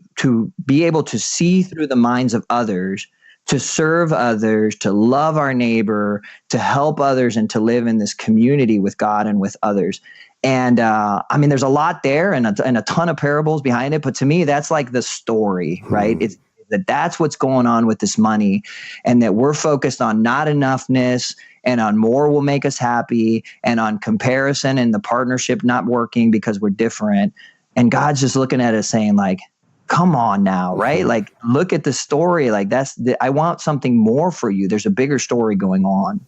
be able to see through the minds of others, to serve others, to love our neighbor, to help others, and to live in this community with God and with others. And there's a lot there and a ton of parables behind it. But to me, that's like the story, right? It's that's what's going on with this money, and that we're focused on not enoughness and on more will make us happy and on comparison and the partnership not working because we're different. And God's just looking at us saying like, come on now, right? Like, look at the story. Like I want something more for you. There's a bigger story going on.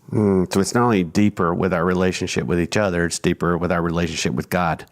So it's not only deeper with our relationship with each other, it's deeper with our relationship with God.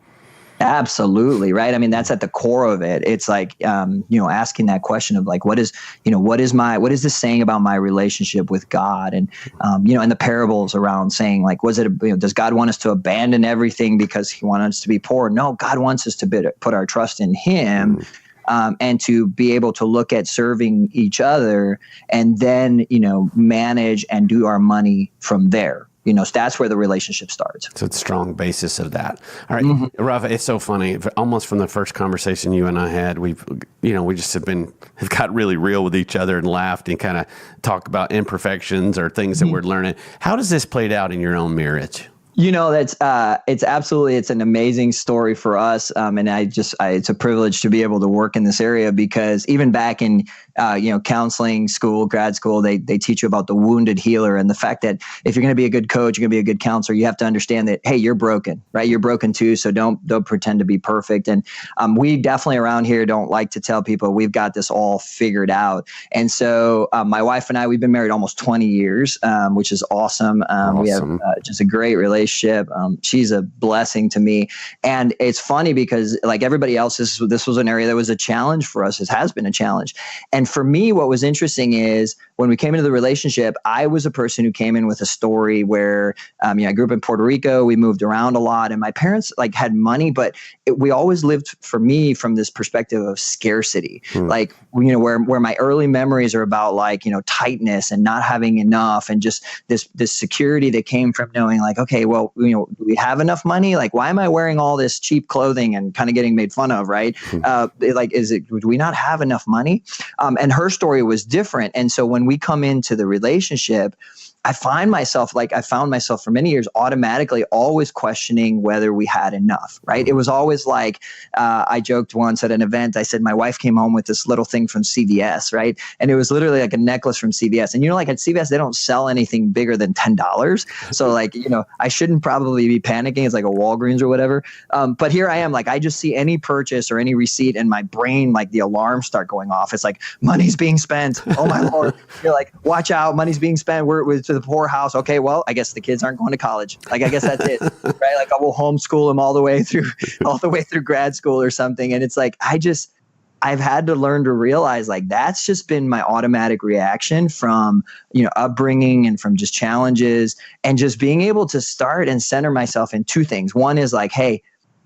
Absolutely. Right. That's at the core of it. It's like, asking that question of like, what is this saying about my relationship with God? And, and the parables around saying like, does God want us to abandon everything because he wants us to be poor? No, God wants us to put our trust in him. And to be able to look at serving each other and then, manage and do our money from there. So that's where the relationship starts. So it's a strong basis of that. All right, Rafa, it's so funny. Almost from the first conversation you and I had, we just have got really real with each other and laughed and kind of talked about imperfections or things that we're learning. How does this play out in your own marriage? It's an amazing story for us. And it's a privilege to be able to work in this area because even back in, counseling school, grad school, they teach you about the wounded healer and the fact that if you're going to be a good coach, you're going to be a good counselor, you have to understand that, hey, you're broken, right? You're broken too. So don't pretend to be perfect. And we definitely around here don't like to tell people we've got this all figured out. And so my wife and I, we've been married almost 20 years, which is awesome. We have just a great relationship. She's a blessing to me. And it's funny because like everybody else, this was an area that was a challenge for us. It has been a challenge. And for me, what was interesting is when we came into the relationship, I was a person who came in with a story where, I grew up in Puerto Rico. We moved around a lot and my parents like had money, but we always lived for me from this perspective of scarcity. Like, where my early memories are about like, tightness and not having enough and just this security that came from knowing like, okay, well, do we have enough money? Like, why am I wearing all this cheap clothing and kind of getting made fun of, right? Do we not have enough money? And her story was different. And so when we come into the relationship, I found myself for many years automatically always questioning whether we had enough, right? It was always like, I joked once at an event, I said, my wife came home with this little thing from CVS, right? And it was literally like a necklace from CVS. And like at CVS, they don't sell anything bigger than $10. So like, I shouldn't probably be panicking. It's like a Walgreens or whatever. But here I am, like I just see any purchase or any receipt and my brain, like the alarms start going off. It's like, money's being spent. Oh my Lord. You're like, watch out, money's being spent. We're to the poorhouse. Okay, well, I guess the kids aren't going to college. Like, I guess that's it, right? Like, I will homeschool them all the way through grad school or something. And it's like, I've had to learn to realize like that's just been my automatic reaction from, upbringing and from just challenges and just being able to start and center myself in two things. One is like, hey,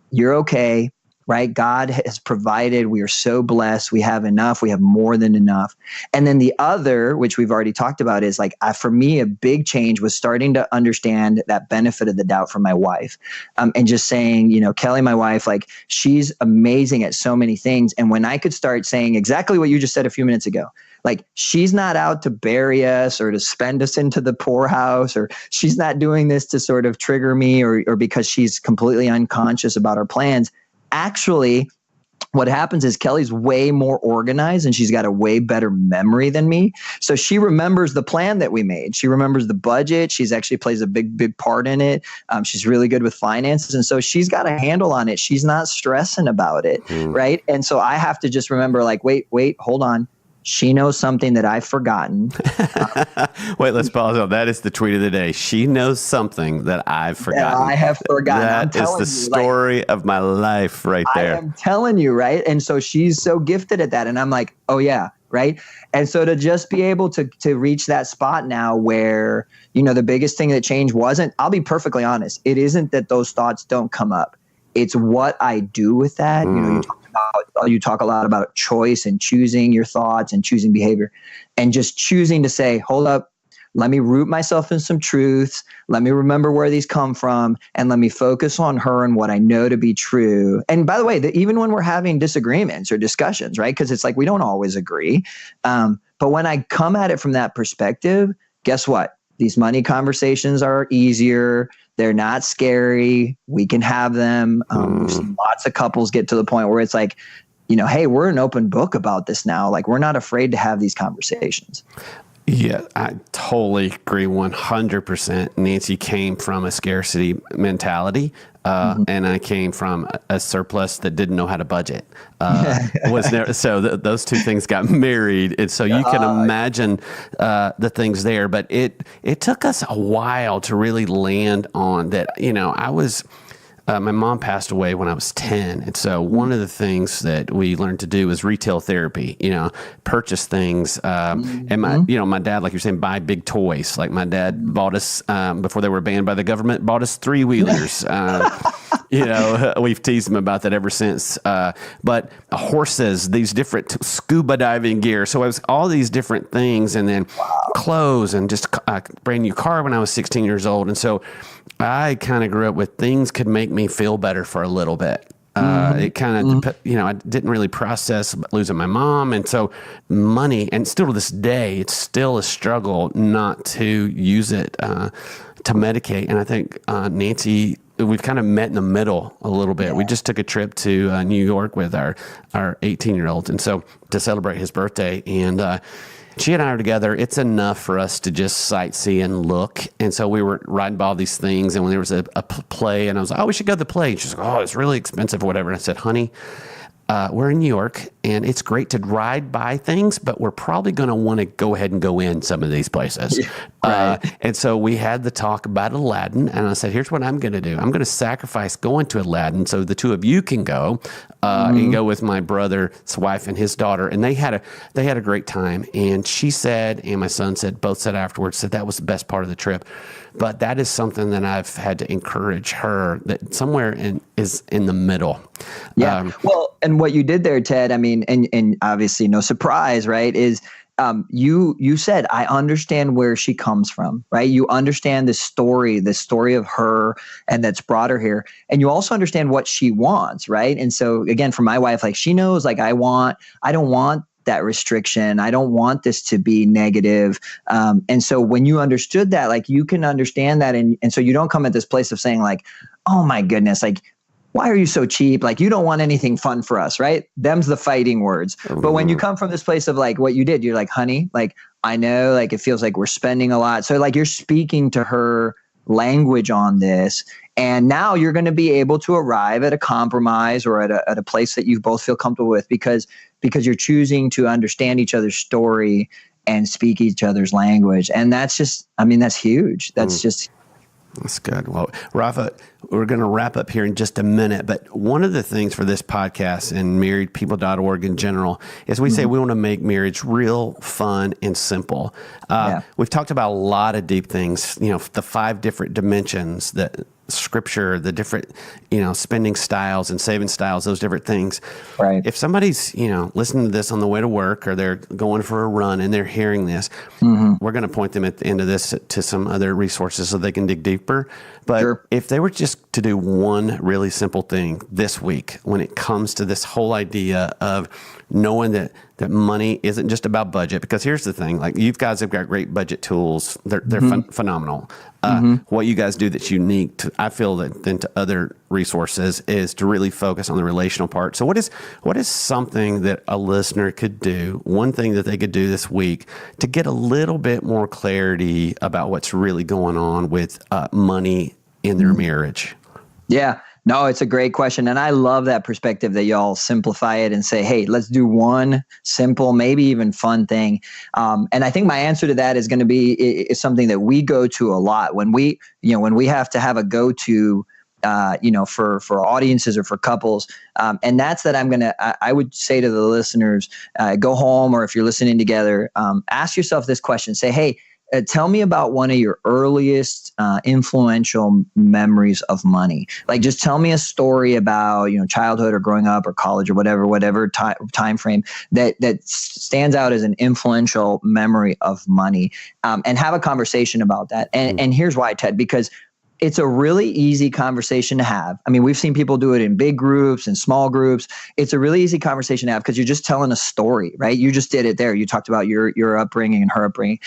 you're okay. Right? God has provided. We are so blessed. We have enough. We have more than enough. And then the other, which we've already talked about, is like, for me, a big change was starting to understand that benefit of the doubt from my wife. And just saying, Kelly, my wife, like she's amazing at so many things. And when I could start saying exactly what you just said a few minutes ago, like she's not out to bury us or to spend us into the poorhouse, or she's not doing this to sort of trigger me or because she's completely unconscious about our plans. Actually, what happens is Kelly's way more organized and she's got a way better memory than me. So she remembers the plan that we made. She remembers the budget. She's actually plays a big part in it. She's really good with finances. And so she's got a handle on it. She's not stressing about it. Right. And so I have to just remember like, wait, hold on. She knows something that I've forgotten. Wait, let's pause on that. Is the tweet of the day. She knows something that I've forgotten. I have forgotten. That is the story of my life right there. I am telling you, right? And so she's so gifted at that. And I'm like, oh yeah, right? And so to just be able to reach that spot now where, the biggest thing that changed wasn't, I'll be perfectly honest, it isn't that those thoughts don't come up. It's what I do with that. You talk a lot about choice and choosing your thoughts and choosing behavior and just choosing to say, hold up, let me root myself in some truths. Let me remember where these come from and let me focus on her and what I know to be true. And by the way, even when we're having disagreements or discussions, right? Because it's like, we don't always agree. But when I come at it from that perspective, guess what? These money conversations are easier. They're not scary. We can have them. We've seen lots of couples get to the point where it's like, hey, we're an open book about this now. Like, we're not afraid to have these conversations. Yeah, I totally agree 100%. Nancy came from a scarcity mentality, and I came from a surplus that didn't know how to budget. Those two things got married, and so you can imagine the things there. But it took us a while to really land on that. I was. My mom passed away when I was 10. And so one of the things that we learned to do is retail therapy, purchase things. And my dad, like you're saying, buy big toys. Like my dad bought us, before they were banned by the government, bought us 3-wheelers. We've teased him about that ever since. But horses, these different scuba diving gear. So it was all these different things, and then clothes, and just a brand new car when I was 16 years old. And so I kind of grew up with things could make me feel better for a little bit. It kind of, I didn't really process losing my mom. And so money, and still to this day, it's still a struggle not to use it to medicate. And I think Nancy, we've kind of met in the middle a little bit. Yeah. We just took a trip to New York with our 18-year-old. And so to celebrate his birthday, and she and I are together. It's enough for us to just sightsee and look. And so we were riding by all these things. And when there was a play, and I was like, oh, we should go to the play. And she's like, oh, it's really expensive or whatever. And I said, honey, we're in New York, and it's great to ride by things, but we're probably going to want to go ahead and go in some of these places. Yeah, right. And so we had the talk about Aladdin, and I said, here's what I'm going to do. I'm going to sacrifice going to Aladdin so the two of you can go and go with my brother's wife and his daughter. And they had a great time. And she said, and my son said, both said afterwards, said that was the best part of the trip. But that is something that I've had to encourage her, that somewhere is in the middle. Yeah. Well, and what you did there, Ted, I mean, and obviously no surprise, right, is you said, I understand where she comes from, right? You understand the story of her, and that's brought her here. And you also understand what she wants, right? And so again, for my wife, like she knows, like I don't want that restriction. I don't want this to be negative. And so when you understood that, like, you can understand that. And so you don't come at this place of saying like, oh my goodness, like, why are you so cheap? Like, you don't want anything fun for us, right? Them's the fighting words. But when you come from this place of like what you did, you're like, honey, like, I know, like, it feels like we're spending a lot. So like, you're speaking to her language on this. And now you're going to be able to arrive at a compromise or at a place that you both feel comfortable with because you're choosing to understand each other's story and speak each other's language. And that's just, I mean, that's huge. That's just. That's good. Well, Rafa, we're going to wrap up here in just a minute, but one of the things for this podcast and marriedpeople.org in general is we say we want to make marriage real, fun, and simple. We've talked about a lot of deep things, you know, the 5 different dimensions that scripture, the different, you know, spending styles and saving styles, those different things. Right. If somebody's, you know, listening to this on the way to work or they're going for a run and they're hearing this, we're going to point them at the end of this to some other resources so they can dig deeper. But if they were just to do one really simple thing this week, when it comes to this whole idea of knowing that money isn't just about budget, because here's the thing, like, you guys have got great budget tools. They're phenomenal. What you guys do that's unique to, I feel, than to other resources is to really focus on the relational part. So what is something that a listener could do, one thing that they could do this week to get a little bit more clarity about what's really going on with money in their marriage? Yeah. No, it's a great question. And I love that perspective that y'all simplify it and say, hey, let's do one simple, maybe even fun thing. And I think my answer to that is going to be is something that we go to a lot when we have to have a go-to, for audiences or for couples. And that's that I would say to the listeners, go home, or if you're listening together, ask yourself this question. Say, hey, tell me about one of your earliest influential memories of money. Like, just tell me a story about, childhood or growing up or college or whatever time frame that stands out as an influential memory of money, and have a conversation about that. And here's why, Ted, because it's a really easy conversation to have. I mean, we've seen people do it in big groups and small groups. It's a really easy conversation to have because you're just telling a story, right? You just did it there. You talked about your upbringing and her upbringing.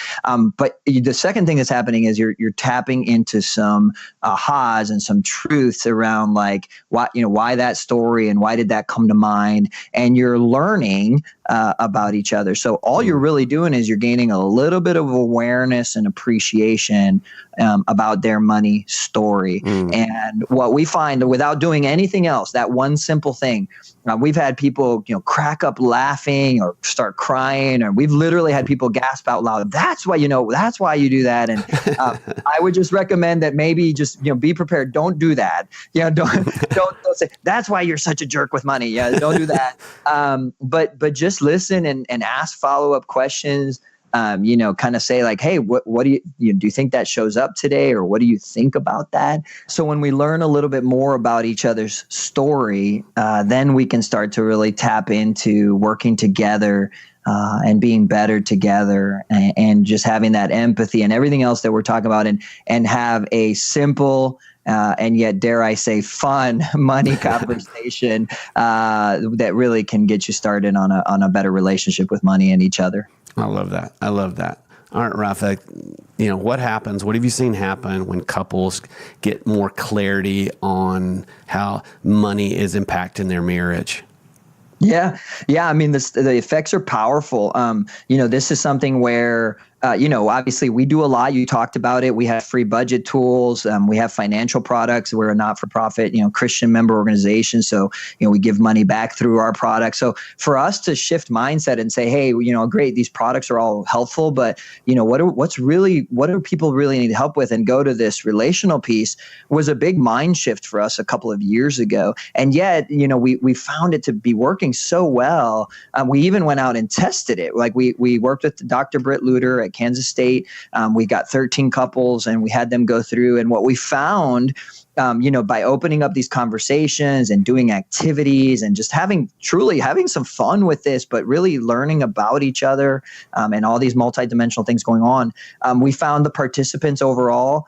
But the second thing that's happening is you're tapping into some ahas and some truths around, like, why that story and why did that come to mind? And you're learning about each other. So all you're really doing is you're gaining a little bit of awareness and appreciation about their money story. And what we find, without doing anything else, that one simple thing, we've had people, crack up laughing or start crying, or we've literally had people gasp out loud. That's why you do that. And I would just recommend that maybe just, be prepared. Don't do that. Don't say, that's why you're such a jerk with money. Yeah, don't do that. But just listen and ask follow-up questions. Kind of say like, hey, what do you think that shows up today? Or what do you think about that? So when we learn a little bit more about each other's story, then we can start to really tap into working together and being better together, and just having that empathy and everything else that we're talking about, and have a simple and yet, dare I say, fun money conversation that really can get you started on a better relationship with money and each other. I love that. All right, Rafa, what happens? What have you seen happen when couples get more clarity on how money is impacting their marriage? Yeah. I mean, the effects are powerful. This is something where, obviously we do a lot. You talked about it. We have free budget tools. We have financial products. We're a not-for-profit, Christian member organization. So, we give money back through our products. So for us to shift mindset and say, hey, great, these products are all helpful, but what do people really need help with, and go to this relational piece, was a big mind shift for us a couple of years ago. And yet, we found it to be working so well. We even went out and tested it. Like we worked with Dr. Britt Luter at Kansas State. We got 13 couples and we had them go through. And what we found by opening up these conversations and doing activities and just having some fun with this, but really learning about each other and all these multidimensional things going on, we found the participants overall,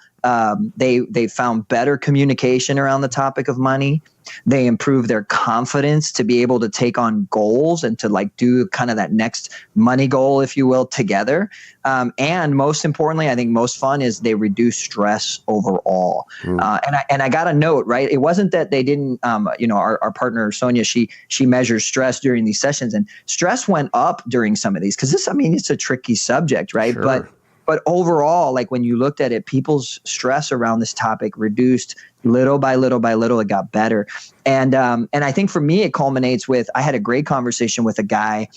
they found better communication around the topic of money. They improved their confidence to be able to take on goals and to like do kind of that next money goal, if you will, together. And most importantly, I think most fun is they reduce stress overall. And I got a note, right? It wasn't that they didn't, our partner, Sonia, she measures stress during these sessions, and stress went up during some of these because it's a tricky subject, right? Sure. But overall, like when you looked at it, people's stress around this topic reduced little by little by little. It got better. And I think for me, it culminates with, I had a great conversation with a guy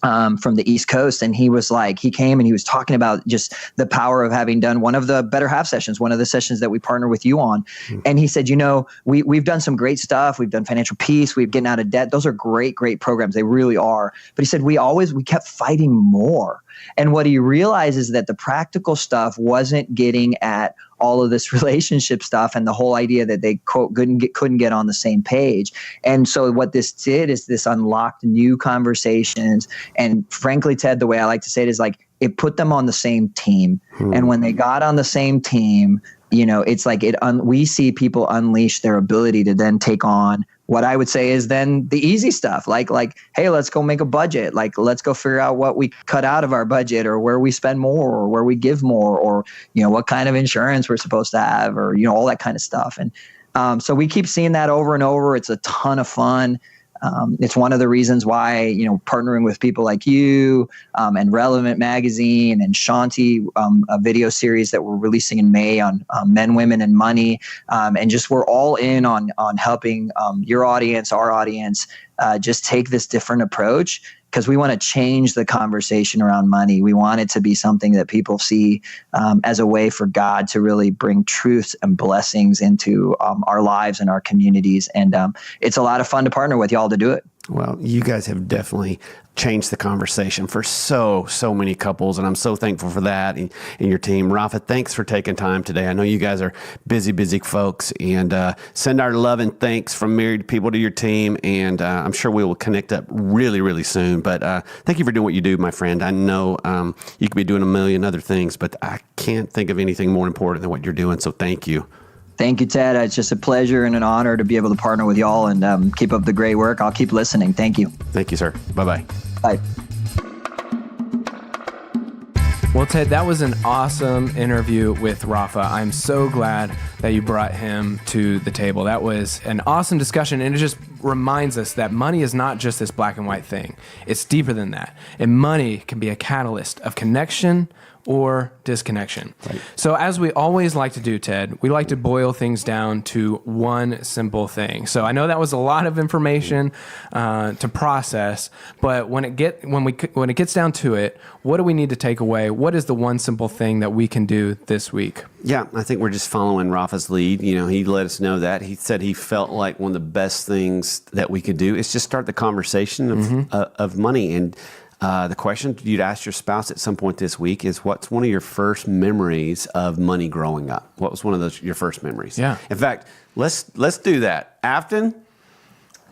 from the East Coast. And he came and he was talking about just the power of having done one of the Better Half sessions, one of the sessions that we partner with you on. And he said, we've done some great stuff. We've done financial peace. We've getting out of debt. Those are great, great programs. They really are. But he said, we kept fighting more. And what he realized is that the practical stuff wasn't getting at all of this relationship stuff and the whole idea that they quote couldn't get on the same page. And so what this did is this unlocked new conversations. And frankly, Ted, the way I like to say it is like it put them on the same team. And when they got on the same team, it's like we see people unleash their ability to then take on what I would say is then the easy stuff, like, hey, let's go make a budget. Like, let's go figure out what we cut out of our budget, or where we spend more, or where we give more, or, what kind of insurance we're supposed to have, or, all that kind of stuff. And so we keep seeing that over and over. It's a ton of fun. It's one of the reasons why, partnering with people like you and Relevant Magazine and Shanti, a video series that we're releasing in May on men, women, and money. And just we're all in on helping your audience, our audience, just take this different approach, because we want to change the conversation around money. We want it to be something that people see as a way for God to really bring truth and blessings into our lives and our communities. And it's a lot of fun to partner with y'all to do it. Well, you guys have definitely changed the conversation for so many couples, and I'm so thankful for that and your team. Rafa, thanks for taking time today. I know you guys are busy folks, and send our love and thanks from married people to your team, and I'm sure we will connect up really soon. But thank you for doing what you do, my friend. I know you could be doing a million other things, but I can't think of anything more important than what you're doing, so thank you. Thank you, Ted. It's just a pleasure and an honor to be able to partner with y'all, and keep up the great work. I'll keep listening. Thank you. Thank you, sir. Bye-bye. Bye. Well, Ted, that was an awesome interview with Rafa. I'm so glad that you brought him to the table. That was an awesome discussion, and it just reminds us that money is not just this black and white thing. It's deeper than that. And money can be a catalyst of connection or disconnection. Right. So as we always like to do, Ted, we like to boil things down to one simple thing. So I know that was a lot of information to process, but when it gets down to it, what do we need to take away? What is the one simple thing that we can do this week? Yeah, I think we're just following Rafa's lead. He let us know that. He said he felt like one of the best things that we could do is just start the conversation of money. And the question you'd ask your spouse at some point this week is, what's one of your first memories of money growing up? What was one of your first memories? Yeah. In fact, let's do that. Afton?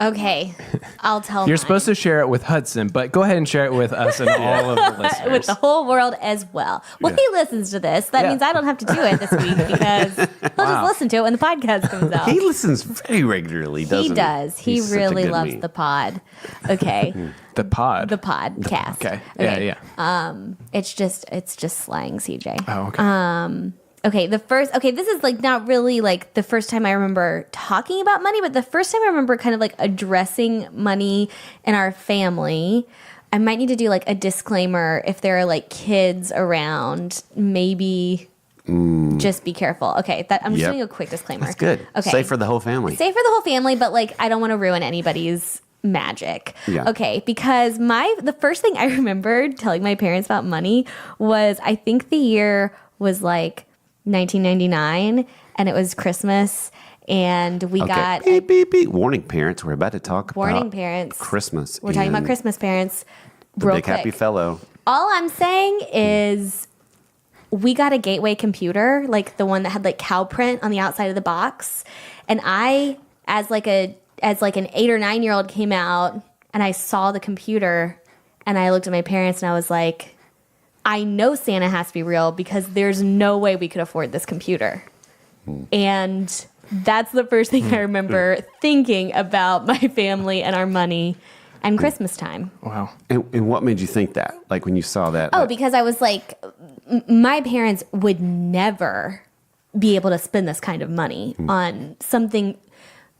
Okay, I'll tell You're mine. supposed to share it with Hudson, but go ahead and share it with us and all of the listeners. With the whole world as well. Well, he listens to this. That means I don't have to do it this week, because he'll just listen to it when the podcast comes out. He listens very regularly, doesn't he? He does. He He's such a really good loves man. the pod. Okay. The pod. The podcast. Okay. Okay. Yeah. It's just slang, CJ. Oh, okay. Okay, this is like not really like the first time I remember talking about money, but the first time I remember kind of like addressing money in our family. I might need to do like a disclaimer if there are like kids around, maybe just be careful. Okay, I'm just doing a quick disclaimer. That's good. Okay. Safe for the whole family. Safe for the whole family, but like I don't want to ruin anybody's magic. Yeah. Okay, because the first thing I remembered telling my parents about money was, I think the year was like 1999, and it was Christmas, and we got beep, beep, beep. Warning, parents, we're about to talk about parents. Christmas. We're talking about Christmas, parents. The Real big quick. happy fellow. All I'm saying is we got a Gateway computer, like the one that had like cow print on the outside of the box. And I, as like an 8 or 9 year old, came out and I saw the computer and I looked at my parents and I was like, I know Santa has to be real because there's no way we could afford this computer. And that's the first thing I remember thinking about my family and our money and Christmas time. Wow. And what made you think that? Like when you saw that? Oh, because I was like, my parents would never be able to spend this kind of money on something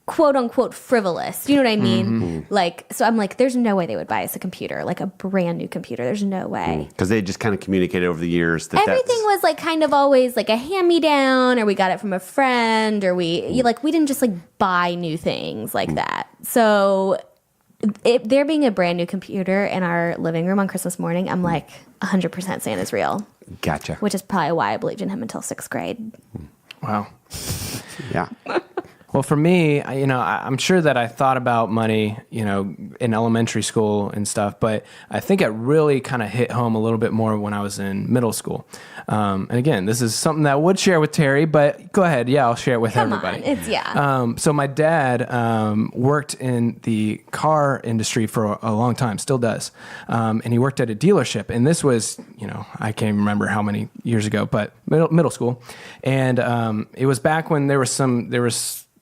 quote unquote frivolous. You know what I mean? Like, so I'm like, there's no way they would buy us a computer, like a brand new computer. There's no way. Because they just kind of communicated over the years that everything was like kind of always like a hand-me-down, or we got it from a friend, or we didn't just like buy new things like that. So there being a brand new computer in our living room on Christmas morning, I'm like 100% Santa's real. Gotcha. Which is probably why I believed in him until 6th grade. Wow. Yeah. Well, for me, I'm sure that I thought about money, in elementary school and stuff, but I think it really kind of hit home a little bit more when I was in middle school. And again, this is something that I would share with Terry, but go ahead. Yeah, I'll share it with everybody. So my dad worked in the car industry for a long time, still does. And he worked at a dealership. And this was, I can't even remember how many years ago, but middle school. And it was back when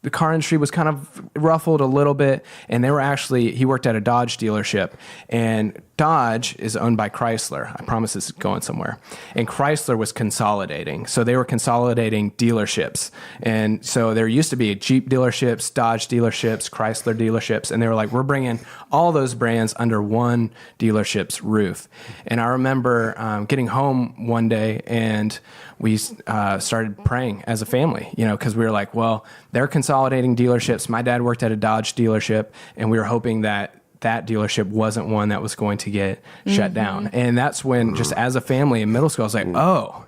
the car industry was kind of ruffled a little bit, and he worked at a Dodge dealership, and Dodge is owned by Chrysler. I promise this is going somewhere. And Chrysler was consolidating. So they were consolidating dealerships. And so there used to be Jeep dealerships, Dodge dealerships, Chrysler dealerships. And they were like, we're bringing all those brands under one dealership's roof. And I remember getting home one day and we started praying as a family, because we were like, well, they're consolidating dealerships. My dad worked at a Dodge dealership, and we were hoping that dealership wasn't one that was going to get shut down. And that's when, just as a family in middle school, I was like, oh,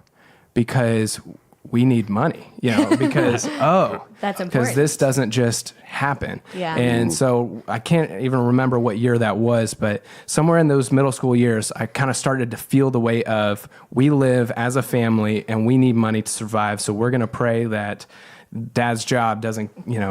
because we need money, because, that's important. Because this doesn't just happen. Yeah. And so I can't even remember what year that was, but somewhere in those middle school years, I kind of started to feel the weight of, we live as a family and we need money to survive. So we're going to pray that Dad's job doesn't,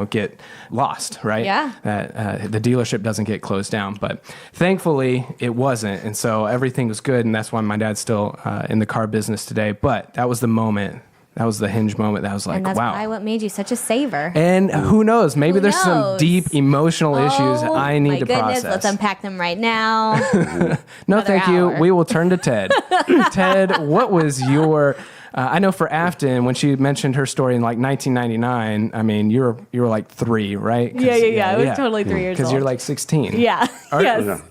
get lost, right? Yeah. That the dealership doesn't get closed down. But thankfully, it wasn't. And so everything was good. And that's why my dad's still in the car business today. But that was the moment. That was the hinge moment that I was like, and that's wow. probably what made you such a saver. And who knows? Maybe there's some deep emotional issues I need to process. Let's unpack them right now. No, thank you. We will turn to Ted. Ted, what was your... I know for Afton, when she mentioned her story in like 1999, I mean, you were like 3, right? Yeah. I was totally 3 years old. Because you're like 16. Yeah. Yes.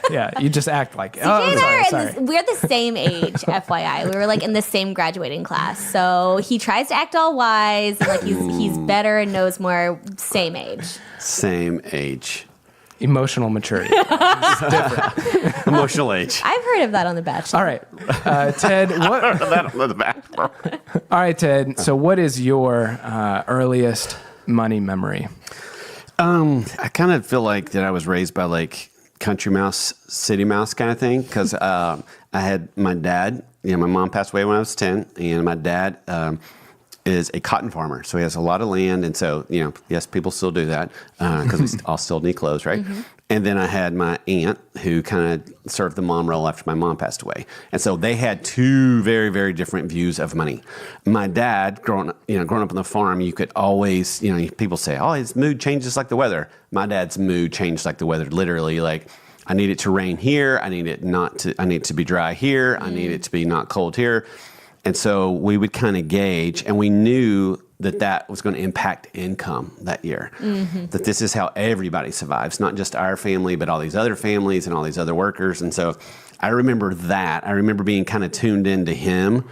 Yeah. You just act like, sorry. We're the same age, FYI. We were like in the same graduating class. So he tries to act all wise and like he's better and knows more. Same age. Same age. Emotional maturity. It's different. Emotional age. I've heard of that on The Bachelor. All right. Ted, what? I've heard of that on The Bachelor. All right, Ted. So what is your earliest money memory? I kind of feel like that I was raised by like country mouse, city mouse kind of thing. Because I had my dad, my mom passed away when I was 10. And my dad is a cotton farmer. So he has a lot of land. And so, yes, people still do that because we all still need clothes, right? Mm-hmm. And then I had my aunt who kind of served the mom role after my mom passed away. And so they had 2 very, very different views of money. My dad, growing up on the farm, you could always, people say, oh, his mood changes like the weather. My dad's mood changed like the weather, literally. Like, I need it to rain here. I need it to be dry here. I need it to be not cold here. And so we would kind of gauge, and we knew that was going to impact income that year. Mm-hmm. That this is how everybody survives, not just our family, but all these other families and all these other workers. And so I remember that. I remember being kind of tuned into him.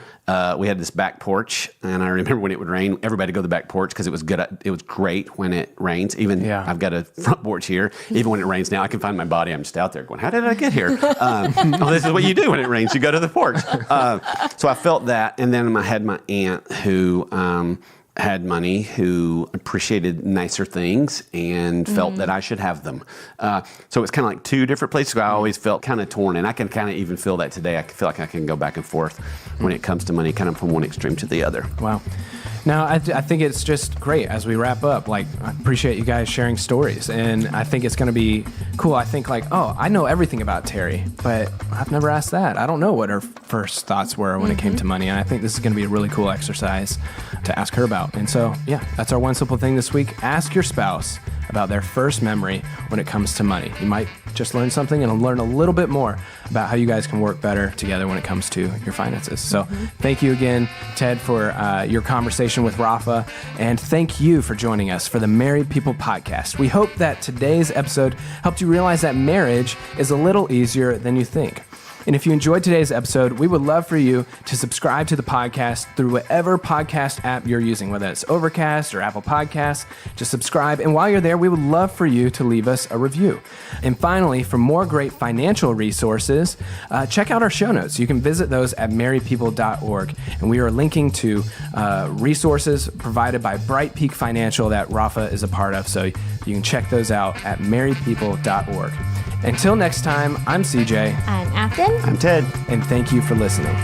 We had this back porch, and I remember when it would rain, everybody go to the back porch because it was good. It was great when it rains. I've got a front porch here. Even when it rains now, I can find my body. I'm just out there going, how did I get here? This is what you do when it rains. You go to the porch. So I felt that. And then I had my aunt who had money who appreciated nicer things and felt that I should have them. So it's kind of like two different places. I always felt kind of torn, and I can kind of even feel that today. I feel like I can go back and forth when it comes to money, kind of from one extreme to the other. Wow. Now, I think it's just great as we wrap up. Like, I appreciate you guys sharing stories, and I think it's going to be cool. I think like, oh, I know everything about Terry, but I've never asked that. I don't know what her first thoughts were when it came to money, and I think this is going to be a really cool exercise to ask her about. And so, yeah, that's our one simple thing this week. Ask your spouse about their first memory when it comes to money. You might just learn something and learn a little bit more about how you guys can work better together when it comes to your finances. So thank you again, Ted, for your conversation with Rafa, and thank you for joining us for the Married People Podcast. We hope that today's episode helped you realize that marriage is a little easier than you think. And if you enjoyed today's episode, we would love for you to subscribe to the podcast through whatever podcast app you're using, whether it's Overcast or Apple Podcasts. Just subscribe. And while you're there, we would love for you to leave us a review. And finally, for more great financial resources, check out our show notes. You can visit those at marriedpeople.org. And we are linking to resources provided by BrightPeak Financial that Rafa is a part of. So you can check those out at marriedpeople.org. Until next time, I'm CJ. I'm Afton. I'm Ted. And thank you for listening.